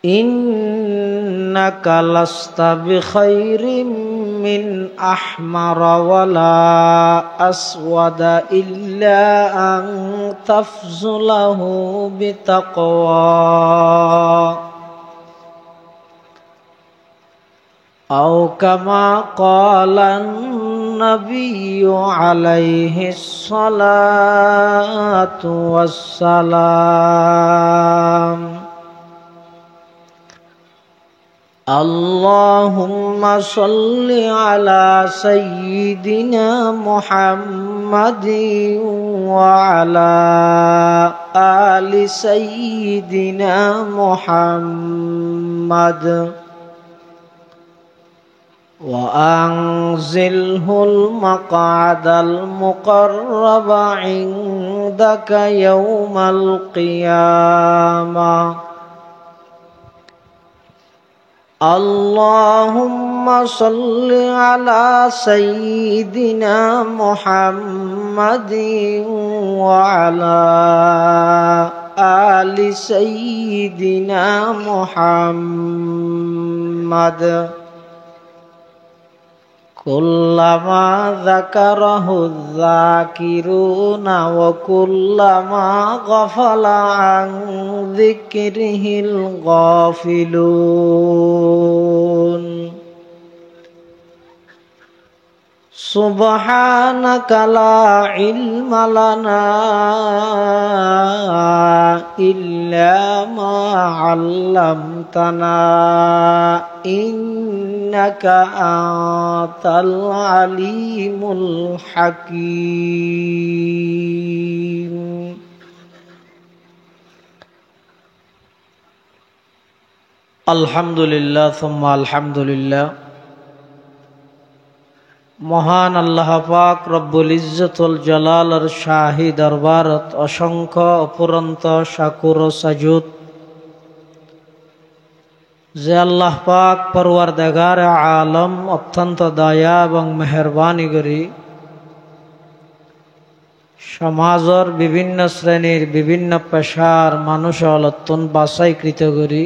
إنك لست بخير من أحمر ولا أسود إلا أن تفضله بتقوى أو كما قال النبي عليه الصلاة والسلام اللهم صل على سيدنا محمد وعلى آل سيدنا محمد وأنزله المقعد المقرب عندك يوم القيامة اللهم صل على سيدنا محمد وعلى آل سيدنا محمد كلما ذكره الذاكرون وكلما غفل عن ذكره الغافلون سبحانك لا علم لنا إلا ما علمتنا إنك أنت العليم الحكيم الحمد لله ثم الحمد لله মহান আল্লাহ পাক রব্বুল ইজ্জতুল জালালের শাহী দরবারত অসংখ্য অপুরন্ত শাকুর ও সাজুদ যে আল্লাহ পাক পরওয়ারদিগার আলম অত্যন্ত দয়া এবং মেহেরবানি করি সমাজের বিভিন্ন শ্রেণীর বিভিন্ন পেশার মানুষ অলত্তন বাছাইকৃত করি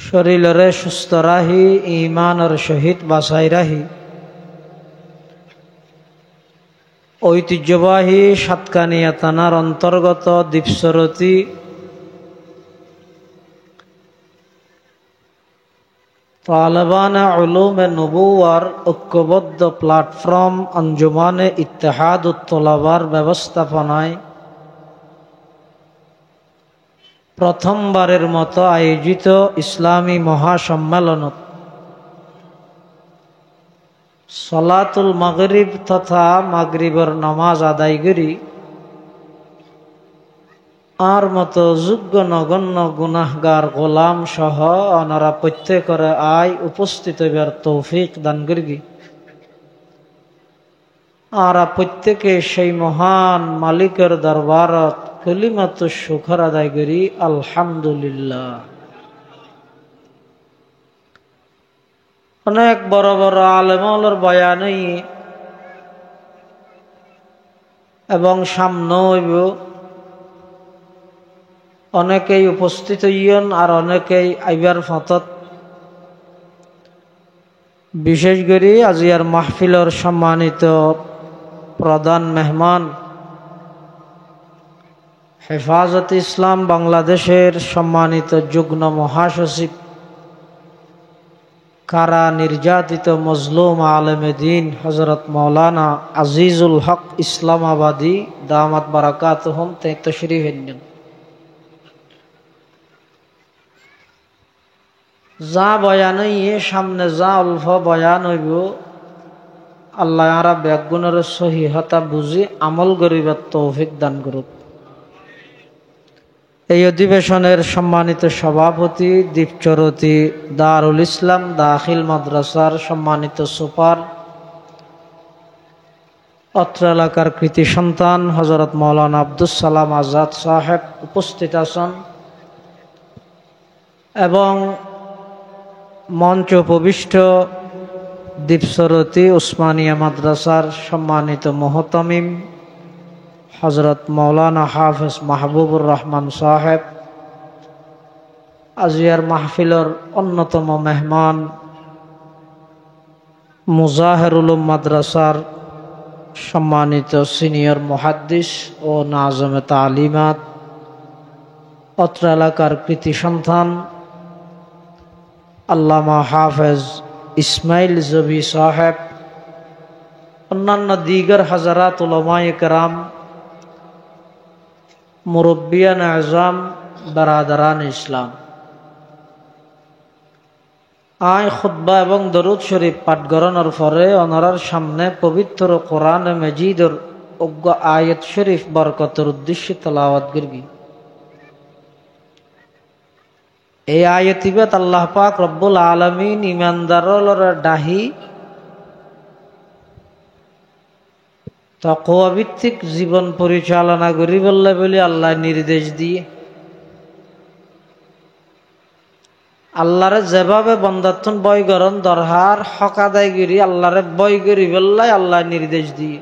শরীরে সুস্থ রাহি ইমানের সহিত বাছাই রাহি ঐতিহ্যবাহী সাতকানিয়া থানার অন্তর্গত দ্বীপসরতি তালেবানে উলুমে নবুয়ার ঐক্যবদ্ধ প্ল্যাটফর্ম আঞ্জুমানে ইত্তেহাদুত তোলাবার ব্যবস্থাপনায় প্রথমবারের মতো আয়োজিত ইসলামী মহাসম্মেলনত সলাতুল মাগরিব তথা মাগরিবের নামাজ আদায় করি আর মতো যোগ্য নগণ্য গুনাহগার গোলাম সহ অনারা প্রত্যেকরে আয় উপস্থিত হইবার তৌফিক দান করি আর প্রত্যেকে সেই মহান মালিকের দরবারত কলিমাত শুকর আদায় করি আলহামদুলিল্লাহ। অনেক বড় বড় আলেমর বয়ানই এবং সামনে হইব অনেকেই উপস্থিত হইয়ন আর অনেকেই আইবার ফতত বিশেষ করে আজিয়ার মাহফিলর সম্মানিত প্রধান মেহমান হেফাজত ইসলাম বাংলাদেশের সম্মানিত যুগ্ম মহাসচিব কারা নির্যাতিত মজলুম আলেমে দ্বীন হযরত মাওলানা আজিজুল হক ইসলামাবাদী দামাত বারাকাতুহুম তশরীফ আনেন। যা বয়ান সামনে যা অল্প বয়ান হইব আল্লাহ আরা ব্যাগুণের সহিহতা বুঝি আমল করিবার তৌফিক দান করুক। এই অধিবেশনের সম্মানিত সভাপতি দ্বীপচরতি দারুল ইসলাম দাখিল মাদ্রাসার সম্মানিত সুপার অত্র এলাকার কৃতি সন্তান হযরত মাওলানা আব্দুস সালাম আজাদ সাহেব উপস্থিত আছেন এবং মঞ্চ উপবিষ্ট দ্বীপচরতি উসমানিয়া মাদ্রাসার সম্মানিত মুহতামিম হযরত মাওলানা হাফেজ মাহবুবুর রহমান সাহেব, আজিয়ার মাহফিলর অন্যতম মেহমান মুজাহির উলুম মাদ্রাসার সম্মানিত সিনিয়র মুহাদ্দিস ও নাজমে তালিমাত, অত্র এলাকার কৃতি সন্তান আল্লামা হাফেজ ইসমাইল জবি সাহেব, অন্যান্য দিগর হাজারাত উলামায়ে কেরাম, মুরব্বিয়ান আজম, বারাদারান ইসলাম, আয় খুতবা এবং দরুদ শরীফ পাঠ করানোর পরে ওনার সামনে পবিত্র কোরআন মজিদের অজ্ঞ আয়াত শরীফ বরকতের উদ্দেশ্যে তেলাওয়াত করবি। এই আয়াতিবাত আল্লাহ পাক রব্বুল আলামিন ইমানদারর ডাহি তাকওয়া ভিত্তিক জীবন পরিচালনা করি বলে আল্লাহ নির্দেশ দিয়ে আল্লাহরে যেভাবে বন্দাত্তন বয় করন দরহার হক আদায় করি আল্লাহরে বয় করি বললাই আল্লাহ নির্দেশ দিয়ে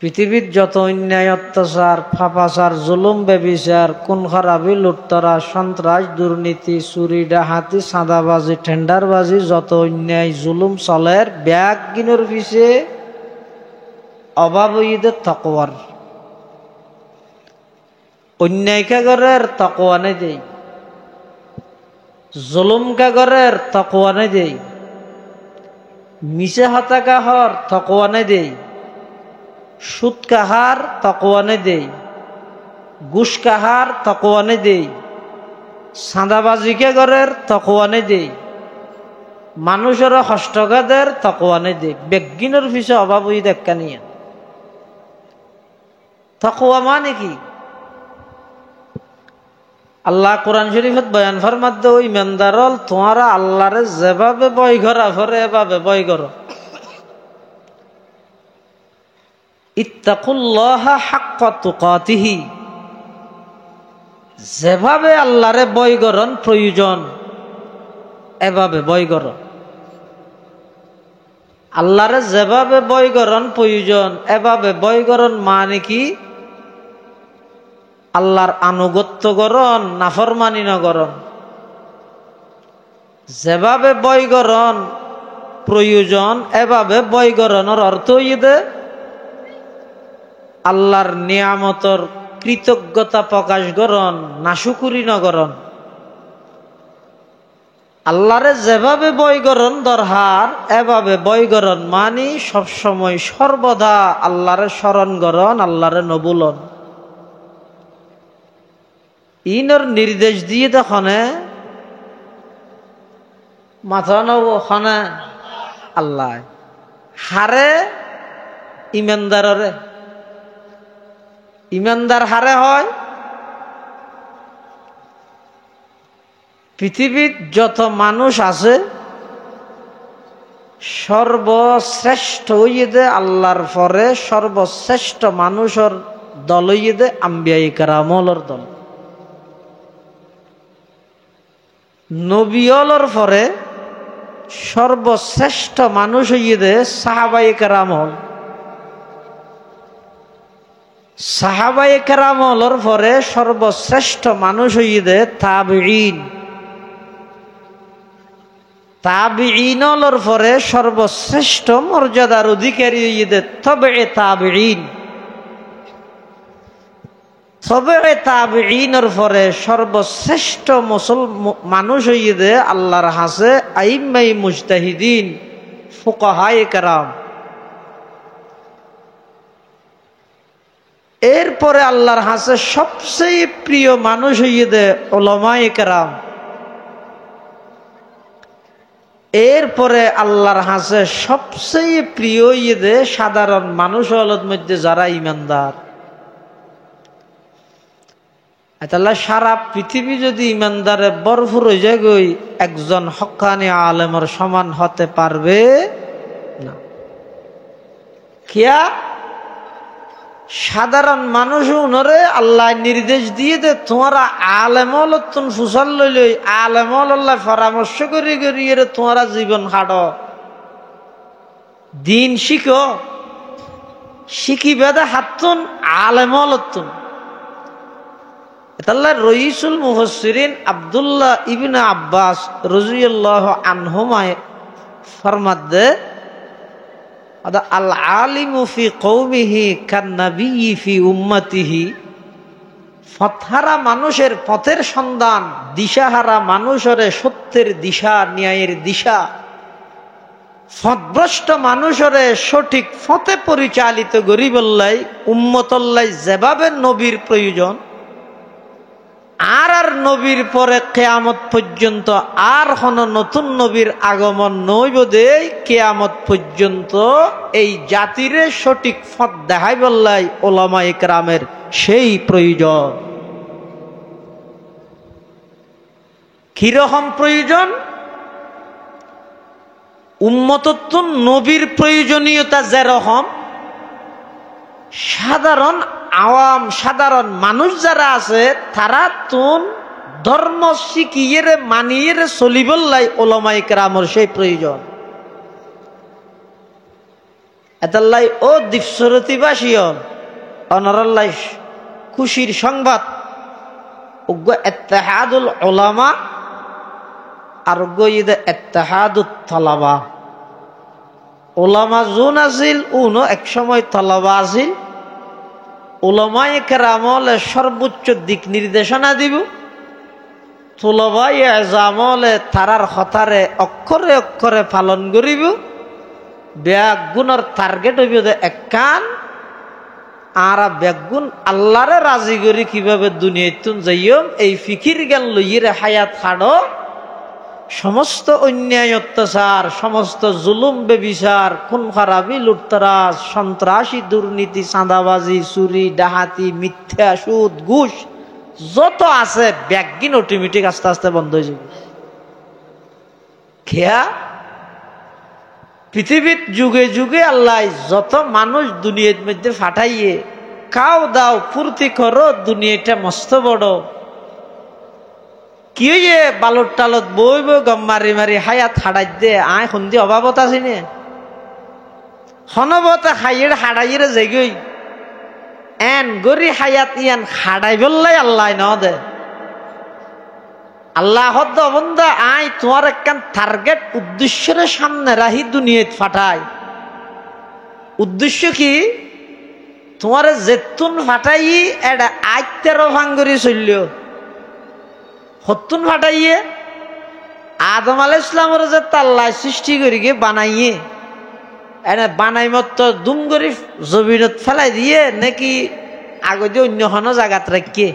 পৃথিবীর যত অন্যায় অত্যাচার ফাফাচার জুলুম ব্যভিচার খুন খারাপি লুটতরা সন্ত্রাস দুর্নীতি চুরি ডাহাতি চাঁদাবাজি টেন্ডারবাজি যত অন্যায় জুলুম চলের ব্যাগ গিনোর পিছে অভাব ঈদের তাকওয়ার অন্যায় কাগরের তাকওয়া নেই দেই জুলুম কাগরের তাকওয়া নেই দেই মিশে হাতা কাহর তাকওয়া নেই দেই সুদ কাহার তাকওয়া নেই দেই ঘুষ কাহার তাকওয়া নেই দেই চাঁদাবাজি কাগরের তাকওয়া নেই দেই মানুষের হস্তগাদের তাকওয়া নেই দেই বেগিনের পিছে অভাব ঈদ একটা নিয়ে তাকওয়া মানে কি আল্লাহ কোরআন শরীফত বয়ান ফরমাতে ওই ইমানদারল তোমারা আল্লাহরে যেভাবে বয় করা ফরে এভাবে বয় করো ইত্তাকুল্লাহা হাক্কা তুকাতিহি যেভাবে আল্লাহরে বয় করন প্রয়োজন এভাবে বয় করো আল্লাহরে যেভাবে বয় করন প্রয়োজন এভাবে বয় করন মানে কি আল্লাহর আনুগত্য করন নাফরমানি না করন যেভাবে বয় করন প্রয়োজন এভাবে বয় করনের অর্থ হইতে আল্লাহর নিয়ামতর কৃতজ্ঞতা প্রকাশ করন নাশুকুরি না করন আল্লাহরে যেভাবে বয় করন দরহার এভাবে বয় করন মানে সবসময় সর্বদা আল্লাহরে স্মরণ করন আল্লাহরে নবুলন ইনর নির্দেশ দিয়ে তখনে মাথা নখানে আল্লাহ হারে ইমানদাররে ইমানদার হারে হয় পৃথিবীর যত মানুষ আছে সর্বশ্রেষ্ঠ হইয়ে আল্লাহর পরে সর্বশ্রেষ্ঠ মানুষের দল হইয়ে আম্বিয়া ইকরামর দল নবিয়লর পরে সর্বশ্রেষ্ঠ মানুষ হইয়ে সাহাবায়ে কেরাম হল সাহাবায়ে কেরামর পরে সর্বশ্রেষ্ঠ মানুষ হইয়ে তাবিঈন তাবিঈনর পরে সর্বশ্রেষ্ঠ মর্যাদার অধিকারী হইয়ে তবে তাবিঈন তবে তাবিঈনের পরে সর্বশ্রেষ্ঠ মানুষ হইয়ে আল্লাহর হাসে আইম্মাই মুজতাহিদিন ফুকাহায়ে কেরাম এরপরে আল্লাহর হাসে সবচেয়ে প্রিয় মানুষ হইয়ে উলামায়ে কেরাম এরপরে আল্লাহর হাসে সবচেয়ে প্রিয় হইয়ে সাধারণ মানুষ হলর মধ্যে যারা ইমানদার তাহলে সারা পৃথিবী যদি ইমানদারে ভরপুর হয়ে যায় গই একজন হক্কানি আলেমের সমান হতে পারবে না কিয়া সাধারণ মানুষ উনরে আল্লাহ নির্দেশ দিয়ে দে তোমরা আলেমল তুন ফুসল লইলই আলেমল আল্লাহ পরামর্শ করি করিয়ে তোমরা জীবন হাঁটো দিন শিখো শিখি বেদা হাতুন আলেমল তুন তাল্লা রইসুল মুফাসসিরিন আব্দুল্লাহ ইবনে আব্বাস রাদিয়াল্লাহু আনহুমা ফরমাতে আল আলিমু ফি কওমিহি কান নাবিয়্যি ফি উম্মতিহি পথহারা মানুষের পথের সন্ধান, দিশাহারা মানুষের সত্যের দিশা, ন্যায়ের দিশা, পথভ্রষ্ট মানুষের সঠিক পথে পরিচালিত গরিবল্লাই উম্মতল্লাই যেভাবে নবীর প্রয়োজন, আর নবীর পরে কিয়ামত পর্যন্ত আর কোন নতুন নবীর আগমন নইব দে, কিয়ামত পর্যন্ত এই জাতিরে সঠিক পথ দেখাই বললাই উলামায়ে কেরামের সেই প্রয়োজন। কিরকম প্রয়োজন? উম্মতত্ব নবীর প্রয়োজনীয়তা যেরকম, সাধারণ আওয়াম সাধারণ মানুষ যারা আছে তারা তুন ধর্ম শিখিয়ে মানিয়ে চলিবল্লাই উলামায়ে কেরামের সেই প্রয়োজন। এতাল্লাই ও দ্বীপসরতিবাসী অনরাল্লাই খুশির সংবাদ, উগ্র ইত্তেহাদুল উলামা আর উগ্র ইত্তেহাদুত তালাবা। উলামা জুন আছিল উনো এক সময় তালাবা আছিল। উলামায়ে কেরামলে সর্বোচ্চ দিক নির্দেশনা দিব, তুলাবায়ে আযামলে তারার হতারে অক্ষরে অক্ষরে পালন করিব। ব্যাগুণর টার্গেট হইব যে একান, আর ব্যাগুণ আল্লাহরে রাজি করি কিভাবে দুনিয়াতুন যাইম এই ফিকির জ্ঞান লইয়ে হায়াত হাড়ো। সমস্ত অন্যায় অত্যাচার, সমস্ত জুলুম বেবিচার, খুন খারাপি, লুটতরাজ, সন্ত্রাসী, দুর্নীতি, চাঁদাবাজি, চুরি, ডাহাতি, মিথ্যা, সুদ, ঘুষ যত আছে ব্যাগিন অটোমেটিক আস্তে আস্তে বন্ধ হয়ে যাবে। খেয়া পৃথিবীর যুগে যুগে আল্লাহ যত মানুষ দুনিয়ার মধ্যে ফাটাইয়ে খাও দাও ফুর্তি করো, দুনিয়াটা মস্ত বড়, কি হইয়ে বালুর টালত বইব গম মারি মারি হায়াত হাড়াই দে আয় সন্ধি অভাবত আছে নে হনবত হাইয়ের হাড়াইয়ের জেগই এন গরি হায়াত ইয়ান হাড়াই বললাই আল্লাহ ন দে। আল্লাহ হদ্দ বন্ধা আয় তোমার একখান টার্গেট উদ্দেশ্যের সামনে রাহি দুনিয়াত ফাটাই। উদ্দেশ্য কি? তোমার জেতুন ফাটাই এটা আইতেরো ভাঙ্গরি চলল, হতুন ফাটাইয়ে আদম আলাইহিস সালামের যে তাল্লায় সৃষ্টি করি গিয়ে বানাইয়ে এনে বানাই মত দুম করে জমিনত ফেলাই দিয়ে নাকি আগে দিয়ে অন্য কোনো জায়গাত রাখিয়ে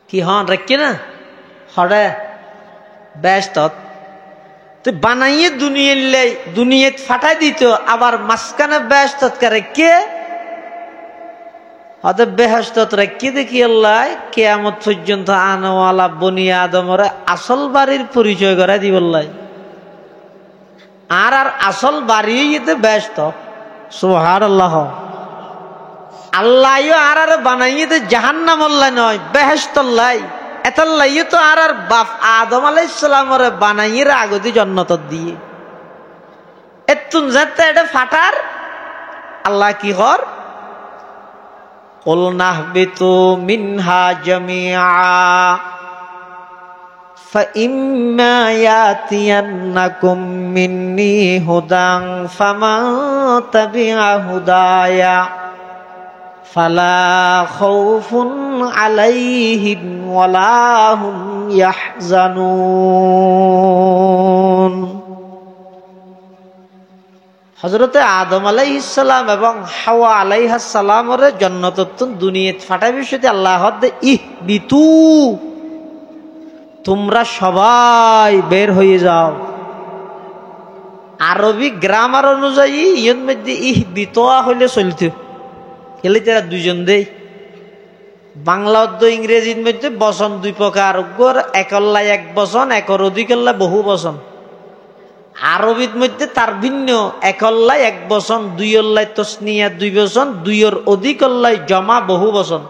কি হন রাখি না হরে ব্যস্ত তো বানাইয়ে দুনিয়াত ফাটাই দিত, আবার মাঝখানে ব্যস্ত করে কে হতে বেহেশতত রাখি দেখি আল্লাহ কিয়ামত পর্যন্ত আনওয়ালা বনি আদমের আসল বাড়ির পরিচয় করাই দিবল্লাই। আর আসল বাড়ি এতে ব্যস্ত সুবহানাল্লাহ। আল্লাহ আর বানাইয়ে দে জাহান্নাম আল্লাহ নয় বেহেশতল্লাই। এতাল্লাই তো আর বাপ আদম আলাইহিস সালামের বানাইয়ে আগতি জন্নত দিয়ে এতুন যাতে এটা ফাটার আল্লাহ কি হর قُلْنَا اهْبِطُوا مِنْهَا جَمِيعًا فَإِمَّا يَأْتِيَنَّكُم مِّنِّي هُدًى فَمَن تَبِعَ هُدَايَ فَلَا خَوْفٌ عَلَيْهِمْ وَلَا هُمْ يَحْزَنُونَ। হযরতে আদম আলাইহিস সালাম এবং হাওয়া আলাইহাস সালামের জান্নাতত দুনিয়াত ফাটাই বিষয়তে আল্লাহ দে ইহবিতু তোমরা সবাই বের হয়ে যাও। আরবি গ্রামার অনুযায়ী এর মধ্যে ইহবিতোয়া হইলে চলতো, খেলে তারা দুইজন দেই। বাংলা অর্ধ ইংরেজির মধ্যে বচন দুই প্রকার, একল্লাই এক বচন, একর অধিকল্লা বহু বচন। আরবির মধ্যে তার ভিন্ন, একল্লাই এক বচন, দুই অল্লাই তসনিয়া দুই বচন, দুইয়ের অধিক অল্লাই জমা বহু বচন।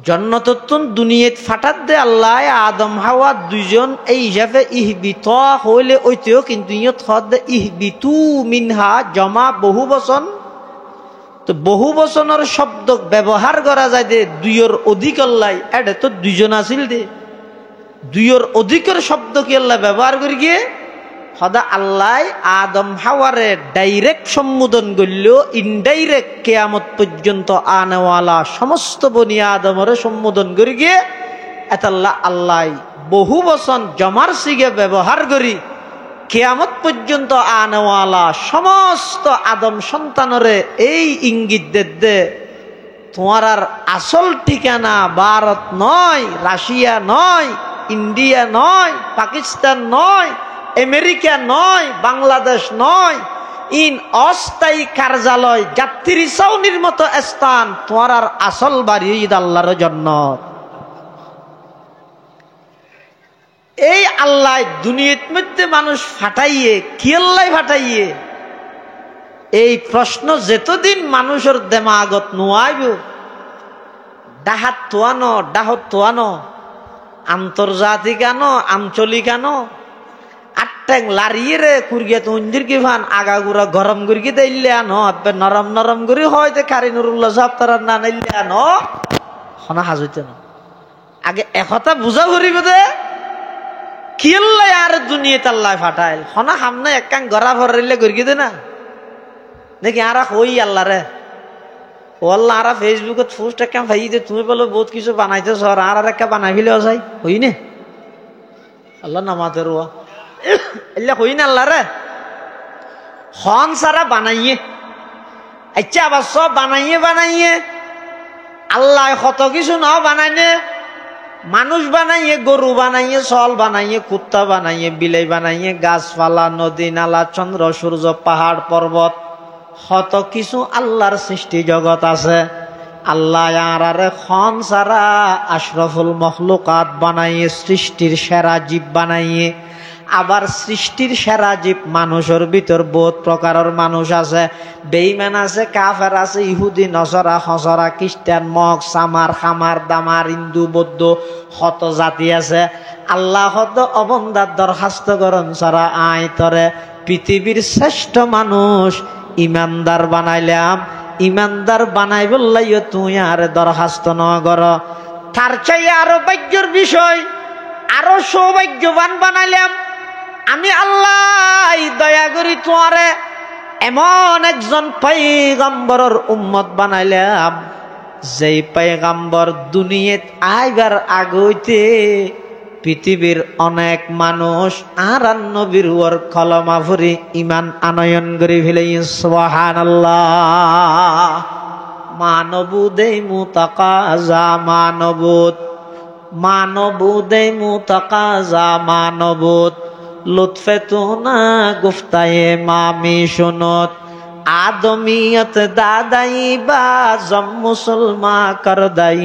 জন্নতত্তুন দুনিয়াত ফাটাত দে আল্লাহ আদম হাওয়া দুইজন এই হিসাবে ইহবিত হইলে ওইতেও, কিন্তু ইয়ত হদ ইহবিতু মিনহা জমা বহু বচন। তো বহু বচনের শব্দ ব্যবহার করা যায় দে দুইয়ের অধিক অল্লাই, এটা তো দুইজন আছিল দে, দুইয়ের অধিকের শব্দ কি আল্লাহ ব্যবহার করি গিয়ে সদা আল্লাহ আদম হাওয়ারে ডাইরেক্ট সম্বোধন করল, ইনডাইরেক্ট কিয়ামত পর্যন্ত আনেওয়ালা সমস্ত বনি আদমরে সম্বোধন করি গিয়ে এতাল্লাহ আল্লাহ বহু বচন জমার সিগে ব্যবহার করি কিয়ামত পর্যন্ত আনেওয়ালা সমস্ত আদম সন্তানরে এই ইঙ্গিত দে তোমার আর আসল ঠিকানা ভারত নয়, রাশিয়া নয়, ইন্ডিয়া নয়, পাকিস্তান নয়, আমেরিকা নয়, বাংলাদেশ নয়, ইন অস্থায়ী কার্যালয় যাত্রী ছাউনির মতো স্থান, তোমার আর আসল বাড়ি ঈদ আল্লাহর জন্য। এই আল্লাহ দুনিয়ার মধ্যে মানুষ ফাটাইয়ে কি আল্লাহ ফাটাইয়ে এই প্রশ্ন যেতদিন মানুষের দেমাগত নোয়াইব, ডাহাত তোয়ানো ডাহত তোয়ানো, আন্তর্জাতিক আনো আঞ্চলিক আনো, আট্টাং লারিয়ে রে কুরগিয়া তো উঞ্জির কি ভান আগাগুড়া গরম করি দিলে আনো, আপনি নরম নরম করি হয়তো কারি নুরুল্লাহ সাহেব তারা না নাইলে আনো হনা হাজইতে না। আগে একথা বুঝা করিব দে কি আল্লাহ আর দুনিয়াতে আল্লাহ ফাটাইল হনা সামনে একাং গড়া ভরিলে করি দে না দেখি আরা হই আল্লাহ রে ও আল্লাহ আরা ফেসবুকত পোস্ট একটা ভাই দে তুমি বলো বহুত কিছু বানাইতেছ আর একটা বানাই ফেলেও যাই হই নে আল্লাহ নামাতে রোয়া এলে হই না আল্লাহ রে হন সারা বানাইয়ে আচ্ছা আবার সব বানাইয়ে আল্লাহ কত কিছু নাও বানাইনে মানুষ বানাইয়ে, গরু বানাইয়ে, সল বানাইয়ে, কুত্তা বানাইয়ে, বিলাই বানাইয়ে, গাছপালা, নদী নালা, চন্দ্র সূর্য, পাহাড় পর্বত, কত কিছু আল্লাহর সৃষ্টি জগৎ আছে। আল্লাহ আরে খন সারা আশরাফুল মখলুকাত বানাইয়ে, সৃষ্টির সেরা জীব বানাইয়ে। আবার সৃষ্টির সেরা জীব মানুষের ভিতর বহুত প্রকারের মানুষ আছে, বেঈমান আছে, কাফের আছে, ইহুদি নসরা হসরা, খ্রিস্টান, মগ, সামার, খামার, দামার, হিন্দু, বৌদ্ধ, কত জাতি আছে। আল্লাহ হত অবন্দার দরখাস্ত করন সারা আয় তরে পৃথিবীর শ্রেষ্ঠ মানুষ ইমানদার বানাইলাম, ইমানদার বানাই বললাইও তুই আর দরখাস্ত ন কর। তার চাই আরো ভাগ্যের বিষয়, আরো সৌভাগ্যবান বানাইলাম আমি আল্লাহ, দয়া করি তোমারে এমন একজন পয়গম্বরের উম্মত বানাইলাম যেই পয়গম্বর দুনিয়াত আইবার আগইতে পৃথিবীর অনেক মানুষ আর নবীর ওর কলমা ভরি ইমান আনয়ন করি ফেলে। সুবহানাল্লাহ। মানবুদে মুতাকাজা মানবুত, মানবুদে মুতাকাজা মানবুত, লুৎফে তো না গুফতায়ে মামি শুনত, আদমিয়ত দাদাই বা জম মুসলমা করদাই,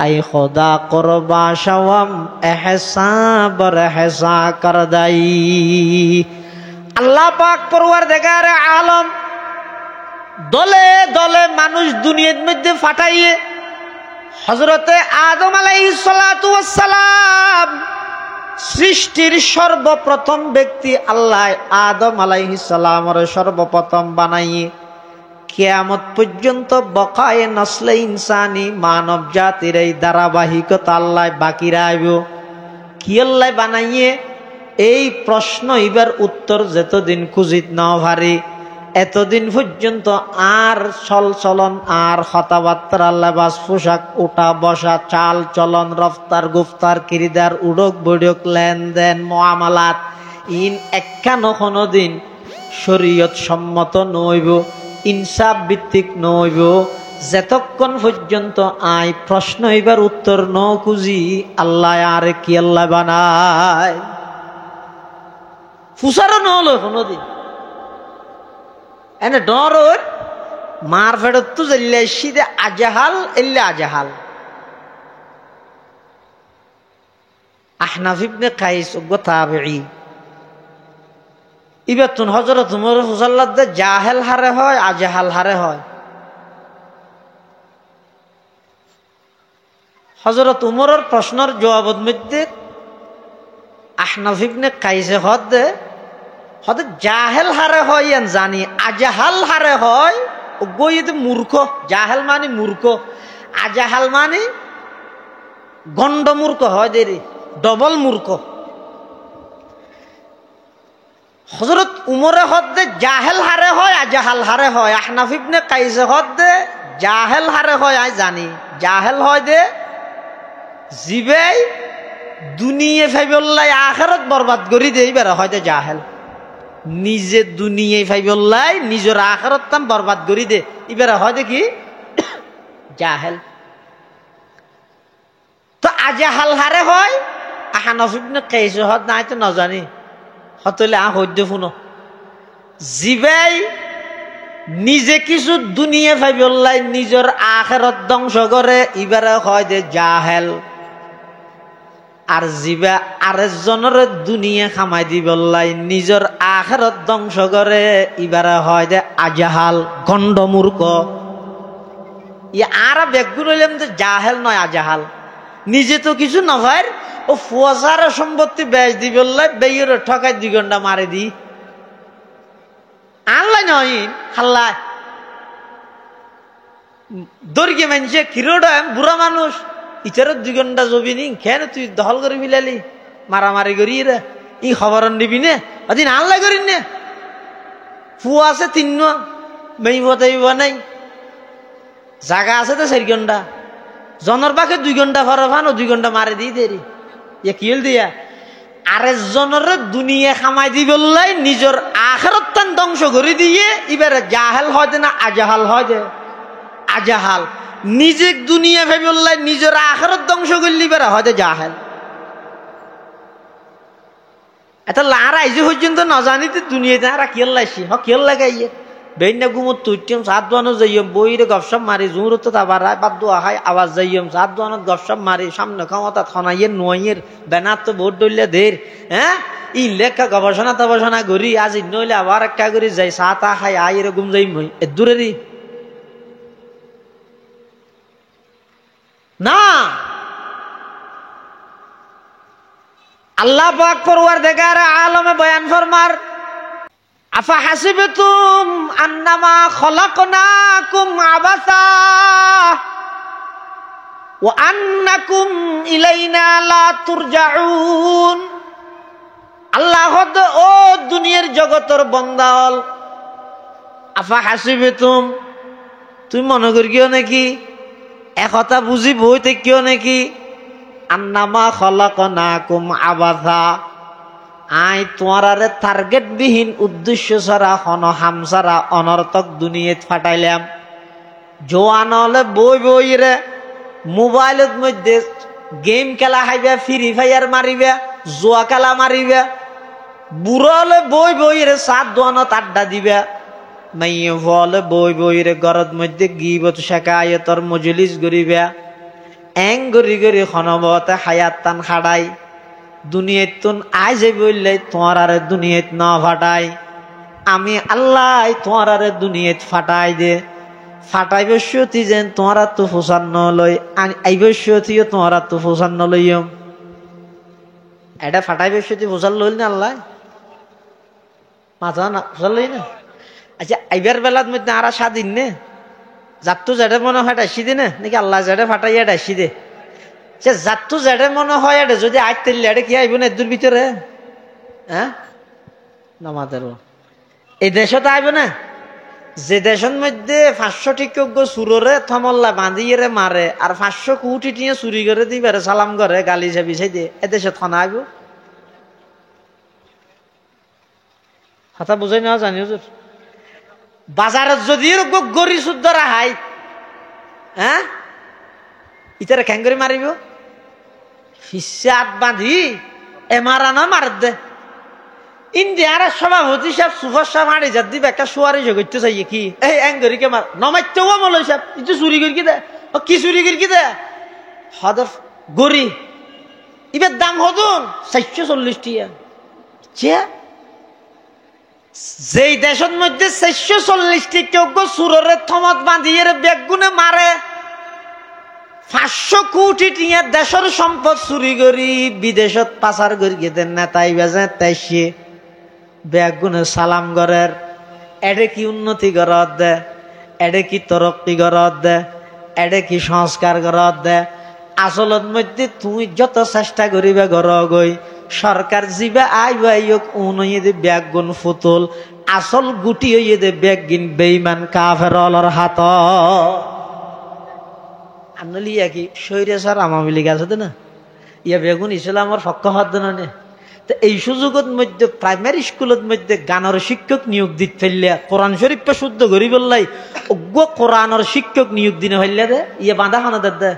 আই খোদা করবা শাওয়াম এহসা বর এহসা করদাই। আল্লাহ পাক পরওয়ারদিগার আলম দলে দলে মানুষ দুনিয়ার মধ্যে ফাটাইয়ে হযরতে আদম আলাইহিস সালাতু ওয়াস সালাম সৃষ্টির সর্বপ্রথম ব্যক্তি আল্লাহ আদম আলাইহিস সালামের সর্বপ্রথম বানাইয়ে কিয়ামত পর্যন্ত বকায়ে নসলে ইনসানি মানব জাতির এই ধারাবাহিকতা আল্লাহ বাকি রাখব। কি আল্লাহ বানাইয়ে এই প্রশ্ন এবার উত্তর যতদিন খুঁজিত না পারি এতদিন পর্যন্ত আর চল চলন আর কথাবার্তা লেবাস পোশাক উঠা বসা চাল চলন রফতার গুফতার কিরিদার উড়ক বড়ক লেনদেন মুআমালাত ইন একখানো কোনোদিন শরীয়ত সম্মত নইব, ইনসাফ ভিত্তিক নইব যতক্ষণ পর্যন্ত আই প্রশ্ন এবার উত্তর ন খুঁজি আল্লাহ আর কি আল্লাহ বানায় ফুসারও নহলো কোনোদিন। এনে ডর মার ফেরত তো জেলে সিদে আজাহাল এলে আজাহাল। আহনাফ ইবনে কাইস তাবেঈ ইবার তুন হযরত উমর হুসাল্লাদ জাহেল হারে হয় আজাহাল হারে হয়। হযরত উমরের প্রশ্নের জবাবত মধ্যে আহনাফ ইবনে কাইসে হদে হতে জাহেল হারে হয় জানি, আজাহাল হারে হয় গইতে মূর্খ। জাহেল মানে মূর্খ, আজাহাল মানে গন্ড মূর্খ হয় দেরি ডবল মূর্খ। হযরত উমরে হদ্দে জাহেল হারে হয় আজাহাল হারে হয়, আহনাফ ইবনে কাইস হদ্দে জাহেল হারে হয় আই জানি। জাহেল হয় দে জিবেই দুনিয়া ফাইবল্লাই আখিরাত বরবাদ করি দেই বের হয় দে জাহেল। নিজে দুনিয়ায় ফাইবল্লাই নিজের আখিরাত তাম বরবাদ করি দে ইবের হয় দে কি জাহেল। তো আজাহাল হারে হয় আহনাফ ইবনে কাইস হদ নাই তো না জানি হতলে হদ্য শুনো জিবাই নিজে কিছু দুনিয়া ভাবিল্লাই নিজের আখিরাত ধ্বংস করে ইবারে হয় দে জাহেল। আর জিবা আরেকজনের দুনিয়া খামাই দিবল্লাই নিজের আখিরাত ধ্বংস করে ইবারে হয় দে আজাহাল, গণ্ডমূর্খ। আর বেগুন হইলাম যে জাহেল নয় আজাহাল। নিজে তো কিছু নভার ও ফুয়াশার সম্পত্তি বেচ দি বললাই বেয়ের ঠকাই 2 ঘন্টা মারে দি আনলাই নয় হাল্লা দর্গে মানুষে কিরোড বুড়া মানুষ ইচার 2 ঘন্টা জবি নি কেন তুই দখল করে ফেলালি মারামারি করি রে ই খবর নিবি নে ওদিন আনলাই করি নে ফুয়া আছে 3 মেই বতাইব নাই জায়গা আছে তো 4 ঘন্টা জনের পাখে 2 ঘন্টা ফরফান ও 2 ঘন্টা মারে দিই দেরি কি হল দিয়া আরেকজনের দুনিয়া খামাই দি বললাই নিজের আখিরাত তান ধ্বংস করে দিয়ে এবারে জাহেল হয় না আজাহাল হয় যে আজাহাল। নিজে দুনিয়া ভেবে বললাই নিজের আখিরাত ধ্বংস করলি এবারে হয় জাহেল। এটা লারা এই যে পর্যন্ত না জানিতে দুনিয়াতে আর কেল লাইছি হ কেল লাগাইয়ে বেইনা গুমত তুইটিম সাত দোয়ানো যাইম বইরে গপসপ মারি জুরত আবার বাদ দোয়া হয় আওয়াজ যাইম সাত দোয়ানত গপসপ মারি সামনে ক্ষমতা থনাইয়ের নয়ের বেনার তো ভোট দইলে দের হ্যাঁ ই লেখা গবেষণা তবেষণা করি আজ নইলে আবার একটা করি যাই চা তা খাই আই এরকম যাইম হই এ দূরেরই না। আল্লাহ পাক পরওয়ারদিগার আলমে বয়ান ফরমার আফা হাসিবতুম আন্নামা খলাকনাকুম আবাসা ওয়া আন্নাকুম ইলাইনা লা তুরজাউন। আল্লাহ ও দুনিয়ার জগতের বান্দাল আফা হাসিবতুম তুমি মনে করিও নাকি একথা বুঝি বইতে কিও নাকি আন্নামা খলাকনাকুম আবাসা আই তোমারে টার্গেট বিহীন উদ্দেশ্য ছাড়া হাম ছাড়া অনর্থক দুনিয়াত ফাটাইলাম। জোয়ান হলে বই বই রে মোবাইলের মধ্যে গেম খেলা খাইবে, ফ্রি ফায়ার মারিবে, জুয়া খেলা মারিবে। বুড়ো হলে বই বই রে সাত দোয়ানত আড্ডা দিবে। মাইয়ে হলে বই বই রে ঘরের মধ্যে গিবত শেখায়তর মজলিস গরিবে। এং গরি গরি খনবতে হায়াত টান খাড়াই দুনিয়াত তুন আজ বললে তোমার আরে দুনিয়াত না ফাটাই আমি আল্লাহ তোমার আরে দুনিয়াত ফাটাই দে ফাটাইব সতী যেন তোমার তো ফুসান নলই আইব সতীও তোমার তো ফুসান নলইম। এটা ফাটাইব সতী ফুসান লইল না আল্লাহ মাথা না ফুসান লই না। আচ্ছা আইবার বেলার মধ্যে আর স্বাধীন নে যাত্তু যেটা মনে হয় ডাইসি দে না নাকি আল্লাহ যেটা ফাটাইয়া ডাইসি দে সে যাত্তু যেটা মনে হয় এটা যদি আজ তেললে এটা কি আইব না এর ভিতরে হ্যাঁ নামাদের এই দেশে তো আইব না। যে দেশের মধ্যে 500 টিকজ্ঞ সুররে থমল্লা বাঁধিয়ে মারে আর 500 কোটি টিয়ে চুরি করে দিবারে সালাম করে গালি চাবি চাই দিয়ে এ দেশে থনা আইব হাতা বুঝাই না জানি হুজুর। বাজারত যদি গরি শুদ্ধ রাহাই হ্যাঁ ইতারে খ্যাং করে মারিব হিসে হাত বাঁধি এমারা না মার দে। ইন্ডিয়ার সভাপতি সাহেব সুফার সাহেব হাঁড়ি যার দিবে একটা সুয়ারি করতে চাইয়ে কি এই এঙ্গরিকে মার নমাইতেও মলই সাহেব ইতো চুরি করি দে ও কি চুরি করি দে হদর গরি ইবের দাম হদুন 440 টিয়া চিয়া যেই দেশের মধ্যে 440 টিকজ্ঞ সুরের থমত বাঁধিয়ে বেগুনে মারে 500 কোটি টিয়া দেশের সম্পদ চুরি করি বিদেশত পাচার করি গেতেন নেতাই বেজে তাইছে বেগুনে সালাম গরের এডে কি উন্নতি গরত দে এডে কি তরক্কি গরত দে এডে কি সংস্কার গরত দে। আসলত মধ্যে তুই যত চেষ্টা করিবে গর গই সরকার জিবে আইবা ইয়ক উন হইয়ে দে ব্যাগুন ফুতুল আসল গুটি হইয়ে দে ব্যাগিন বেঈমান কাফেরর হাত আনলি কি শরীরে স্যার আওয়ামী লীগ আছে না ইয়া বেগুন ইসলামর পক্ষ হাত না। তো এই সুযোগের মধ্যে প্রাইমারি স্কুলের মধ্যে গানের শিক্ষক নিয়োগ দিত ফেললে কোরআন শরীফ শুদ্ধ করি বললাই অজ্ঞ কোরআনের শিক্ষক নিয়োগ দিনে ফেললে দে ইয়ে বাঁধা খানা দে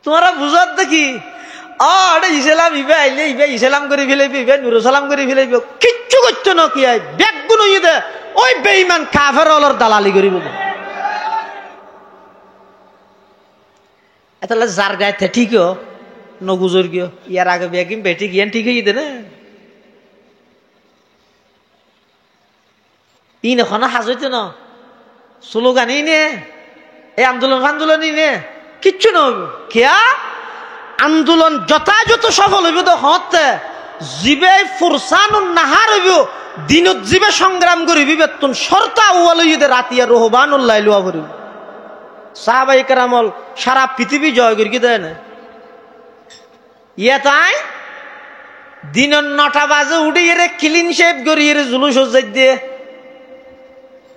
তোমরা বুঝার দেখি ইসলাম ইবে আইলে ইবে ইসলাম করে ফেলাইবে ইবে নুরুসালাম করে ফেলাইবে কিচ্ছু করছো না কি ব্যাগুন ইয়ে দে ওই বেঈমান কাফের অলর দালালি করিব তাহলে যার গায়ে ঠিক নগুজোর গিয়ে ইয়ার আগে বেগিম বেটি গিয়ান ঠিক হয়ে দে না ই নখন হাজইতে ন স্লোগান নে এই আন্দোলন নে কিচ্ছু নব খেয়া আন্দোলন যথাযথ সফল হইব তো হতে জীবে ফুরসান নাহার হইব দিনত জীবে সংগ্রাম করিবি বেতন শর্তা উয়াল হইতে রাতিয়া রহবান উল্লাহ লুয়া করিব সাহাবায়ে কেরামল সারা পৃথিবী জয় করি কি দেয় না ইয়া তাই দিন 9টা বাজে উঠে এরে ক্লিন শেভ করি এরে জুলুস সজ্জাই দিয়ে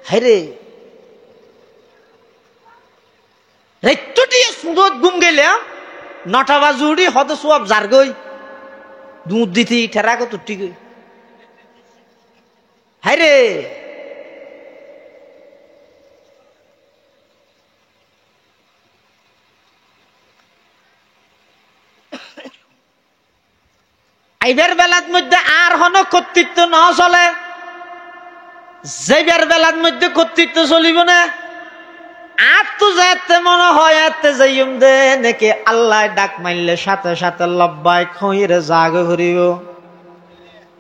হাইরে রেট্টুটি সুন্দর ঘুম গেলে 9টা বাজে উঠি হত সব জার গই দুধ দিতি ঠেরা কত ঠিক হাইরে আইবার বেলার মধ্যে আর হন কর্তৃত্ব ন চলে যাইবার বেলার মধ্যে কর্তৃত্ব চলিব না আর তো যাতে মনে হয় এতে যাইম দে নাকি আল্লাহ ডাক মারলে সাথে সাথে লব্বাই খইরে জাগ ভরিব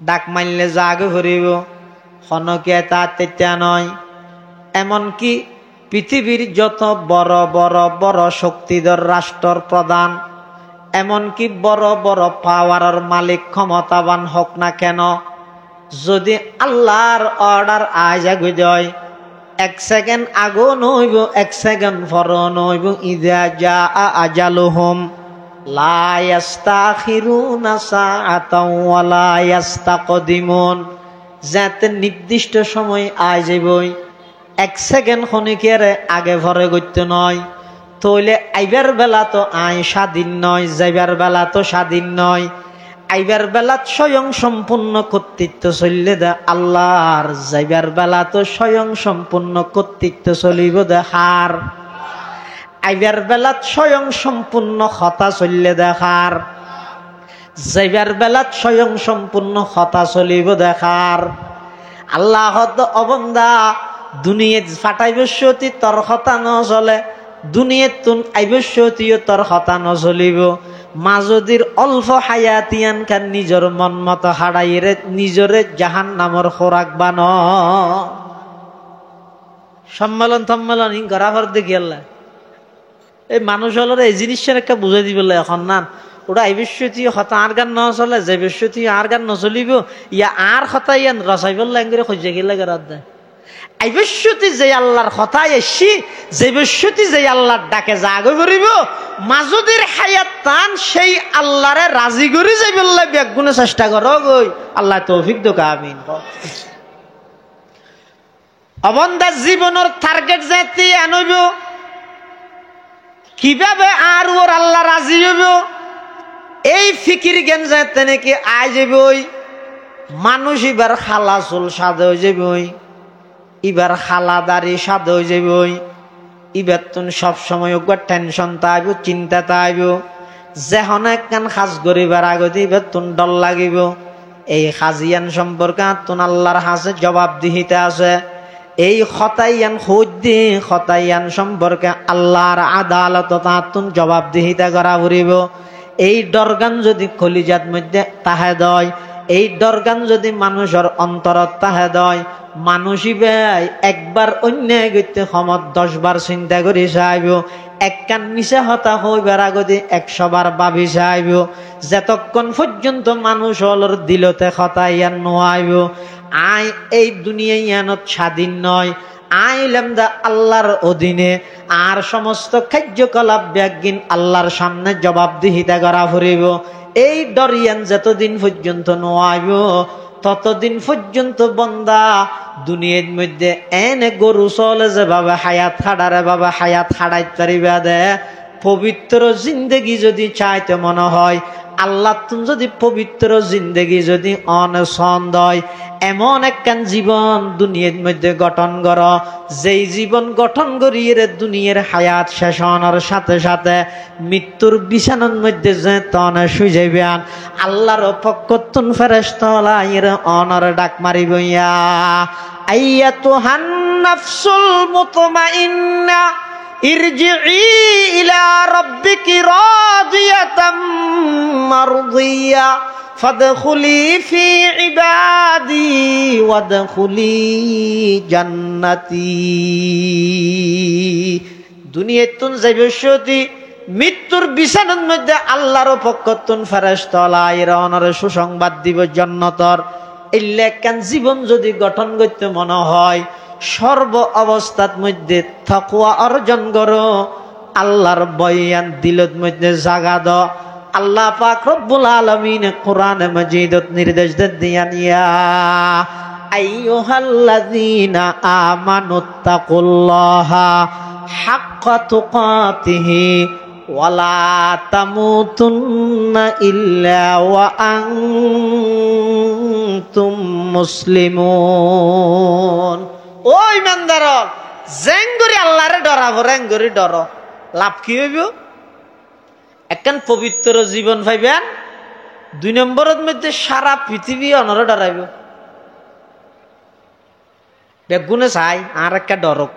ডাক মারলে জাগ ভরিব হনকে তা তেতা নয় এমনকি পৃথিবীর যত বড় বড় বড় শক্তিধর রাষ্ট্র প্রধান এমনকি বড় বড় পাওয়ারের মালিক ক্ষমতাবান হোক না কেন যদি আল্লাহর অর্ডার আজ আগে যায় 1 সেকেন্ড আগো নইব 1 সেকেন্ড পর নইব ইযা জা আজালুহুম লা ইস্তাখিরুনা সাআতাও ওয়া লা ইস্তাকদিমুন যাতে নির্দিষ্ট সময় আই যাইবই 1 সেকেন্ড খনিকের আগে ভরে গইতে নয় তইলে আইবার বেলা তো আই স্বাধীন নয় যাইবার বেলা তো স্বাধীন নয় আইবার বেলা স্বয়ং সম্পূর্ণ কর্তৃত্ব চললে দে আল্লাহর যাইবার বেলা তো স্বয়ং সম্পূর্ণ কর্তৃত্ব চলিব দে হার আইবার বেলা স্বয়ং সম্পূর্ণ হতা চললে দেখার যাইবার বেলা স্বয়ং সম্পূর্ণ হতা চলিব দেখার আল্লাহ অবন্দা দুনিয়াত ফাটাইবস্যতি তোর হতা ন চলে দুনিয়াত তুন আইবস্যতিও তোর হতা ন চলিব মাজদির অল্প হায়াতিয়ান খান নিজর মন মতো হারাইরে নিজরে জাহান নামর খোরাক বান সম্মেলন গড়াভর দেখি আল্লাহ এই মানুষ হল এই জিনিসের একটা বুঝাই দিব এখন না ওটা আইবস্যতি হতা আর গান ন চলে যে বস্যতি আর গান নচলিব ইয়া আর হতা ইয়ান রসাইবল লাঙ্গিরে খোঁজে গেলে গড়াত দেয় আইবস্যতি যে আল্লাহর কথায় এসি যে বস্যতি যে আল্লাহর ডাকে জাগ করিব মাজুদির হায়াত টান সেই আল্লাহরে রাজি করি যাই বললে ব্যাগুনে চেষ্টা করো গই আল্লাহ তৌফিক দোকা আমিন অবন্দার জীবনের টার্গেট যাতে আনব কিভাবে আর ওর আল্লাহ রাজি হইব এই ফিকির জ্ঞান যাতে নাকি আই যাবই মানুষ এবার খালা চুল সাদে হয়ে যাবই এবার খালাদারি সাদ হয়ে যাবই এবার তুন সবসময় ওগুলো টেনশন তাইব চিন্তা তাইব যেহন একখান সাজ করিবার আগতে এবার তুন ডর লাগিব এই সাজিয়ান সম্পর্কে তুন আল্লাহর হাসে জবাবদিহিতে আছে এই খতাইয়ান খুদ্দি খতাইয়ান সম্পর্কে আল্লাহর আদালত তুন জবাবদিহিতা করা ফুরিব এই ডরগান যদি কলিজাত মধ্যে তাহে দয় এই ডরগান যদি মানুষের অন্তরত তাহে দয় মানুষই ভাই একবার অন্যায় করতে ক্ষমত 10 বার চিন্তা করে চাইব একখান মিশা হতা হইবার আগতে 100 বার ভাবি চাইব যতক্ষণ পর্যন্ত মানুষ হলর দিলতে হতা ইয়ান নোয়াইব আই এই দুনিয়া ইয়ানত স্বাধীন নয় আইলাম দা আল্লাহর অধীনে আর সমস্ত কার্যকলাপ ব্যাগিন আল্লাহর সামনে জবাবদিহিতা করা ফুরিব। এই ডরিয়ান যতদিন পর্যন্ত নোয়াইব ততদিন পর্যন্ত বন্দা দুনিয়ার মধ্যে এনে গরু চলে যে বাবা হায়াত হাডারে বাবা হায়াত হাডাই তারিবা দে। পবিত্র জিন্দেগি যদি চাইতে মনে হয়, আল্লাহ তুমি যদি পবিত্র জিন্দেগি যদি অনসন্দ হয়, এমন একখান জীবন দুনিয়ার মধ্যে গঠন কর, যেই জীবন গঠন করিয়ে দুনিয়ার হায়াত শেষ হওয়ার সাথে সাথে মৃত্যুর বিছানার মধ্যে যে তন সুজাইবেন আল্লাহর পক্ষতুন ফেরেশতা এর অনর ডাক মারিব, ইয়া আইয়াতুহান নাফসুল মুতমাইন্না ইরজিই ইলা রাব্বিকি রাদিয়াতাম মারদিয়া ফাদখুলি ফি ইবাদি ওয়াদখুলি জান্নাতি। দুনিয়াতুন যাইবসতি মৃত্যুর বিছানার মধ্যে আল্লাহর পক্ষতুন ফেরেশতা এর অনর সুসংবাদ দিব জান্নাতর। ইল্লা কান জীবন যদি গঠন করতে মনে হয়, সর্ব অবস্থার মধ্যে তাকওয়া অর্জন করো, আল্লাহর বয়ান দিলত মধ্যে জাগা দ। আল্লাহ পাক রব্বুল আলামিন কোরআনে মাজিদত নির্দেশ দেন, ইয়া আইয়ুহাল্লাযীনা আমানুত্তাকুল্লাহা হাক্কা তুকাতিহি ওয়ালা তামুতুন্না ইল্লা ওয়া আনতুম মুসলিমুন। ও ইমানদার, জেঙ্গুরি আল্লাহরে ডরাবো, রেঙ্গুরি ডর, লাভ কি হইব? একখান পবিত্র জীবন পাইবেন, 2 নম্বরের মধ্যে সারা পৃথিবী অনরে ডরাইব। বেগুনে চাই আর একটা ডরক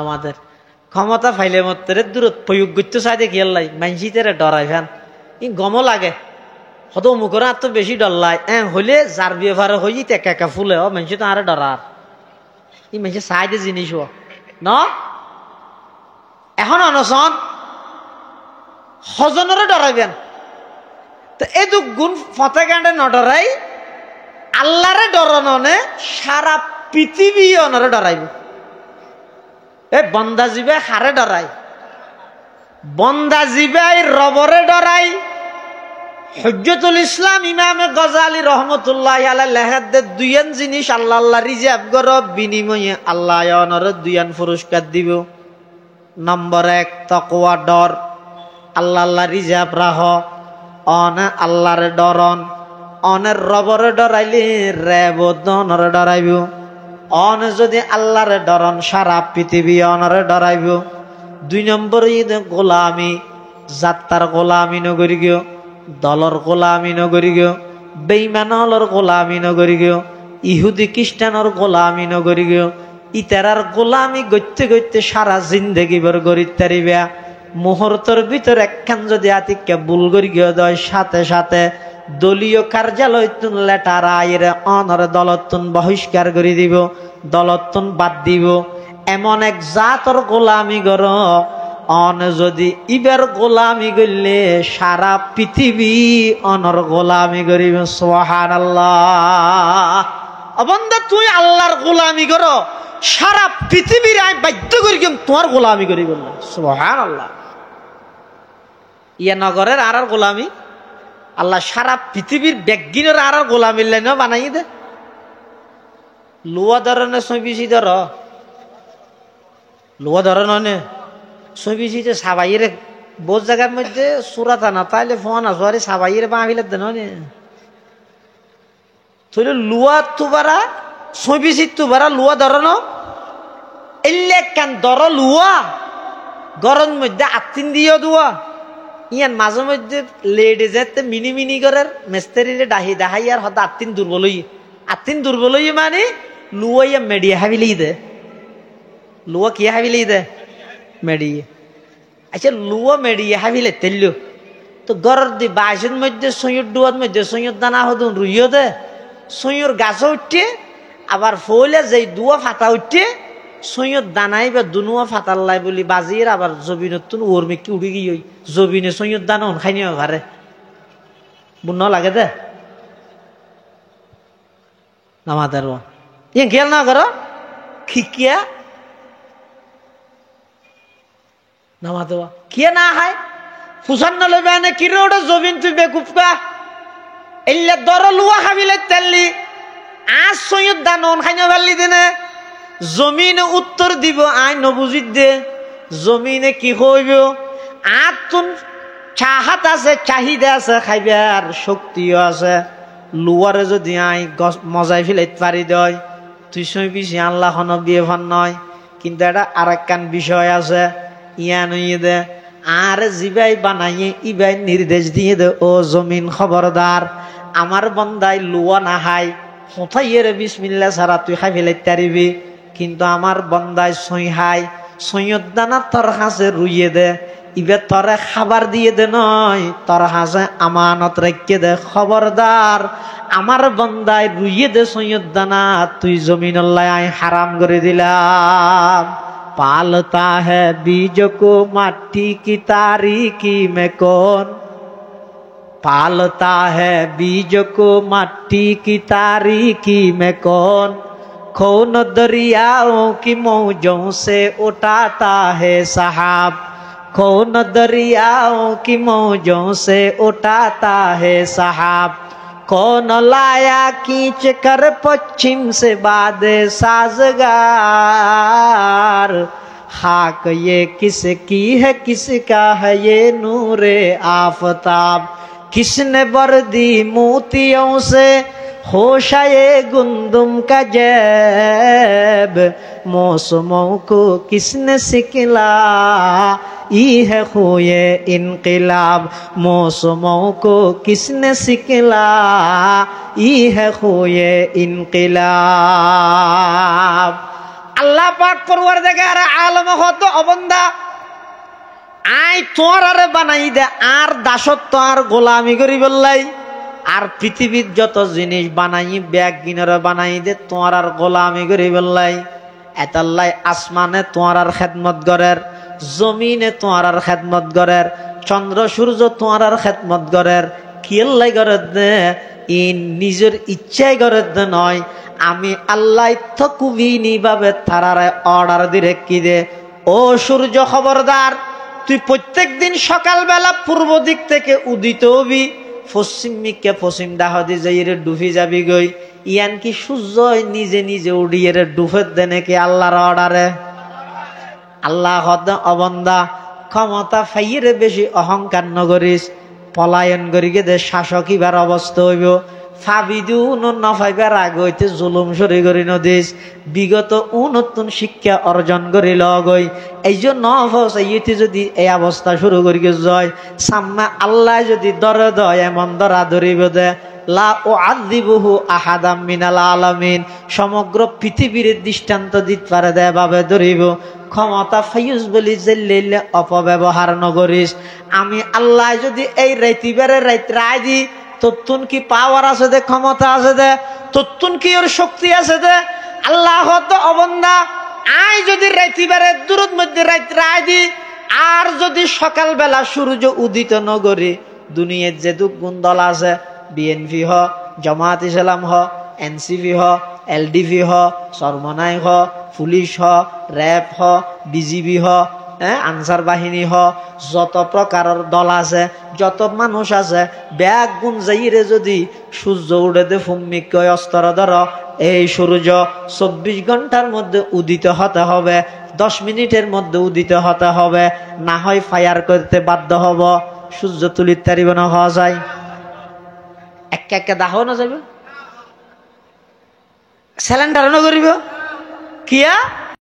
আমাদের ক্ষমতা ফাইলে মতের দূরত প্রয়োগ করতে চাই দেখি আল্লাহ মানসি তেরে ডরাইবেন, ই গম লাগে হত মুখর আর তো বেশি ডরলাই হইলে যার বিয়ে হই টেকা একা ফুলে ও মানুষ তো আরে ডরার ই মানুষ চাই দে জিনিস ন। এখন অনশন হজনরে ডরাইবেন, তো এই দু গুণ ফতে গান্ডে নডরাই আল্লাহরে ডরাননে সারা পৃথিবী অনরে ডরাইব। এ বন্দা জীবে হারে ডরাই, বন্দা জীবে রবরে ডরাই। হুজ্জতুল ইসলাম ইমাম গজালি রহমতুল্লাহ আলাইহি লেখেন দুইয়ান জিনিস আল্লাহ আল্লাহ রিজার্ভ কর, বিনিময়ে আল্লাহ অনরে দুইয়ান পুরস্কার দিব। নম্বর 1 তাকওয়া ডর, আল্লাহ আল্লাহ রিজার্ভ রাহ, অন আল্লাহর ডরন, অনের রবরে ডরাইলে রেবদনরে ডরাইব। অন যদি আল্লাহর ডরন সারা পৃথিবী অনরে ডরাইব। 2 নম্বর গোলামি, যাত্রার গোলামি নগরি গিয়ে, দলর গোলামি নগরি গিয়ে, বেঈমানর গোলামি নগরি গিয়ে, ইহুদি খ্রিস্টানর গোলামি নগরি গিয়ে, ইতারার গোলামি গইতে গইতে সারা জিন্দেগি ভর গড়ি তারিবা। মুহূর্তের ভিতর একখান যদি আতিককে ভুল করি গিয়ে দেয়, সাথে সাথে দলীয় কার্যালয় তুন লেটার আয়ের অনর দলতুন বহিষ্কার করে দিব, দলতুন বাদ দিব। এমন এক জাতর গোলামি গর, অন যদি ইবের গোলামি করলে সারা পৃথিবী অনর গোলামি করিব। সুবহানাল্লাহ। অবন্দা তুই আল্লাহর গোলামি কর, সারা পৃথিবীর আমি বাধ্য করি তোমার গোলামি করিব না। সুবহানাল্লাহ। ইয়া নগরের আর গোলামি আল্লাহ সারা পৃথিবীর ব্যাগিনের আর গোলামির লাইন বানাই দে। লুয়া ধরনের সবিসি ধর, লুয়া ধরনের সবিসিতে সাবাইয়ের বোঝ জায়গার মধ্যে সুরাতা না তাইলে ফোন আসে সাবাইয়ের বাঁভিলে দেন তুই লুয়া তুবারা সবিসি তুবারা লুয়া ধরন এলে কেন ধর লুয়া গরম মধ্যে 8 দিয়ে দুয়া ইয়ান মাঝে মধ্যে লেডে যেতে মিনি মিনি করার মেস্তারিরে ডাহি দাহাই আর হয়তো 8 দুর্বল হই মানে লুয়া মেডিয়া হাবিলি দে, লুয়া কি হাবিলি দে মেডিয়া। আচ্ছা লুয়া মেডিয়া হাবিলে তেললো তো গরর দি বাসের মধ্যে সৈয়র ডুয়ার মধ্যে সৈয়র দানা হদুন রুইও দে, সৈয়র গাছও উঠে আবার ফলে যে দুয়া ফাতা উঠে সৈয়দ দানাই বা দুনুয়া ফাতাল্লাই বলি বাজির আবার জবিনতুন ওর মেকি উড়ি গিয়ে জবিনে সৈয়দ দানা খাই নিও ঘরে বুন লাগে দে নামাদের ইয়ে খেয়াল না করো খিকিয়া নামা দেওয়া কিয়া না হয় ফুসান্ন লইবে এনে কিরে ওটা জমিন তুই বেকুফকা এল্লা দর লুয়া খাবিলে তেললি আজ সৈয়দ দানন খাইনা পারলি দিনে জমিনে উত্তর দিব আই নবুজিত দে জমিনে কি কইব আর তুন চাহাত আছে চাহিদা আছে খাইবার শক্তিও আছে লুয়ারে যদি আই মজাই ফেলাই পারি দয় তুই সই পিছি আল্লাহ বিয়ে ভান নয় কিন্তু এটা আর একখান বিষয় আছে ইয়ান ইয়ে দে আর জিবাই বানাইয়ে ইবাই নির্দেশ দিয়ে দে ও জমিন খবরদার আমার বন্দাই লুয়া না হাই কোথায় বিসমিল্লা ছাড়া তুই খাই ফেলাই তারিবি কিন্তু আমার বন্দাই সই হাই সৈয়দানা তোর হাসে রুইয়ে দে ইবে তরে খাবার দিয়ে দে নয় তোর হাসে আমানত রেখে দে খবরদার আমার বন্দাই রুইয়ে দে সৈয়দানা তুই জমিন আল্লাহ আই হারাম করে দিলাম पालता है बीज को माटी की तारीकी में कौन पालता है बीज को माटी की तारीकी में कौन दरियाओं की मौजों से उठाता है साहब कौन दरियाओं की मौजों से उठाता है साहब कौन लाया खींच कर पश्चिम से बादे साजगार खाक ये किसकी है किसका है ये नूरे आफताब किसने वर्दी मोतियों से होशाए गुंदुम का जैब मौसमों को किसने सिखला ई है खोए इनकलाब मौसमों को किसने सिखला ई है खोए इनकलाब अल्लाह पाक परवरदिगार आलम हतो अबंदा आय तोरारे बनाई दे आर दासत्व आर गोलामी करी बल्लाई আর পৃথিবীর যত জিনিস বানাই ব্যাগ কিনারে বানাই দে তোমার আর গোলামি করি বললাই এতাল্লাই আসমানে তোমার আর খেদমত গরের জমিনে তোমার আর খেদমত গরের চন্দ্র সূর্য তোমার আর খেদমত গরের কিল্লাই গরের দে ই নিজের ইচ্ছাই গরের দে নয় আমি আল্লাহ থকুবিনি ভাবে তারারে অর্ডার দিয়ে কি দে ও সূর্য খবরদার তুই প্রত্যেক দিন সকালবেলা পূর্ব দিক থেকে উদিত হবি পশ্চিম মিকে পশ্চিম দাহদি যাইরে ডুবি যাবি গই ইয়ান কি সূর্য নিজে নিজে উড়িয়ে ডুফের দে নাকি আল্লাহর অর্ডারে আল্লাহ হদ অবন্দা ক্ষমতা ফাইরে বেশি অহংকার নগরিস পলায়ন করিকে দে শাসক ইবার অবস্থা হইব ফাবিদু নফাইবার আগে হইতে জুলুম সরি করি নদিস বিগত নতুন শিক্ষা অর্জন করি লগই এই যে নফাইতে যদি এই অবস্থা শুরু করি যায় সামনে আল্লাহ যদি দরে দয় এমন দরা ধরিব দে লা ও আযিবুহু আহাদাম মিনাল আলামিন সমগ্র পৃথিবীর দৃষ্টান্ত দিতে পারে দে ভাবে ধরিব ক্ষমতা ফাইজ বলি জেল্লে অপব্যবহার নগরিস আমি আল্লাহ যদি এই রাইতিবারে রাইত রায় দি তত্তুন কি পাওয়ার আছে দে ক্ষমতা আছে দে তত্তুন কি ওর শক্তি আছে দে আল্লাহ তো অবন্দা আই যদি রাইতিবারে দূরত মধ্যে রাইত রায় দি আর যদি সকালবেলা সূর্য উদিত নগরী দুনিয়ার যে দুগুণ দল আছে বিএনপি হ জামাত ইসলাম হ এনসিপি হ এলডিপি হ সরমনাই হ পুলিশ হ র্যাব হ বিজিবি হ আনসার বাহিনী হ যত প্রকারের দল আছে যত মানুষ আছে ব্যাগ গুণ যাইরে যদি সূর্য উড়ে দে ফুম্মিক অস্ত্র ধর এই সূর্য 24 ঘন্টার মধ্যে উদিত হতে হবে 10 মিনিটের মধ্যে উদিত হতে হবে না হয় ফায়ার করতে বাধ্য হব সূর্য তুলির তারিব না হওয়া যায় একে একে দাহ না যাবে সিলিন্ডার না করিব কিয়া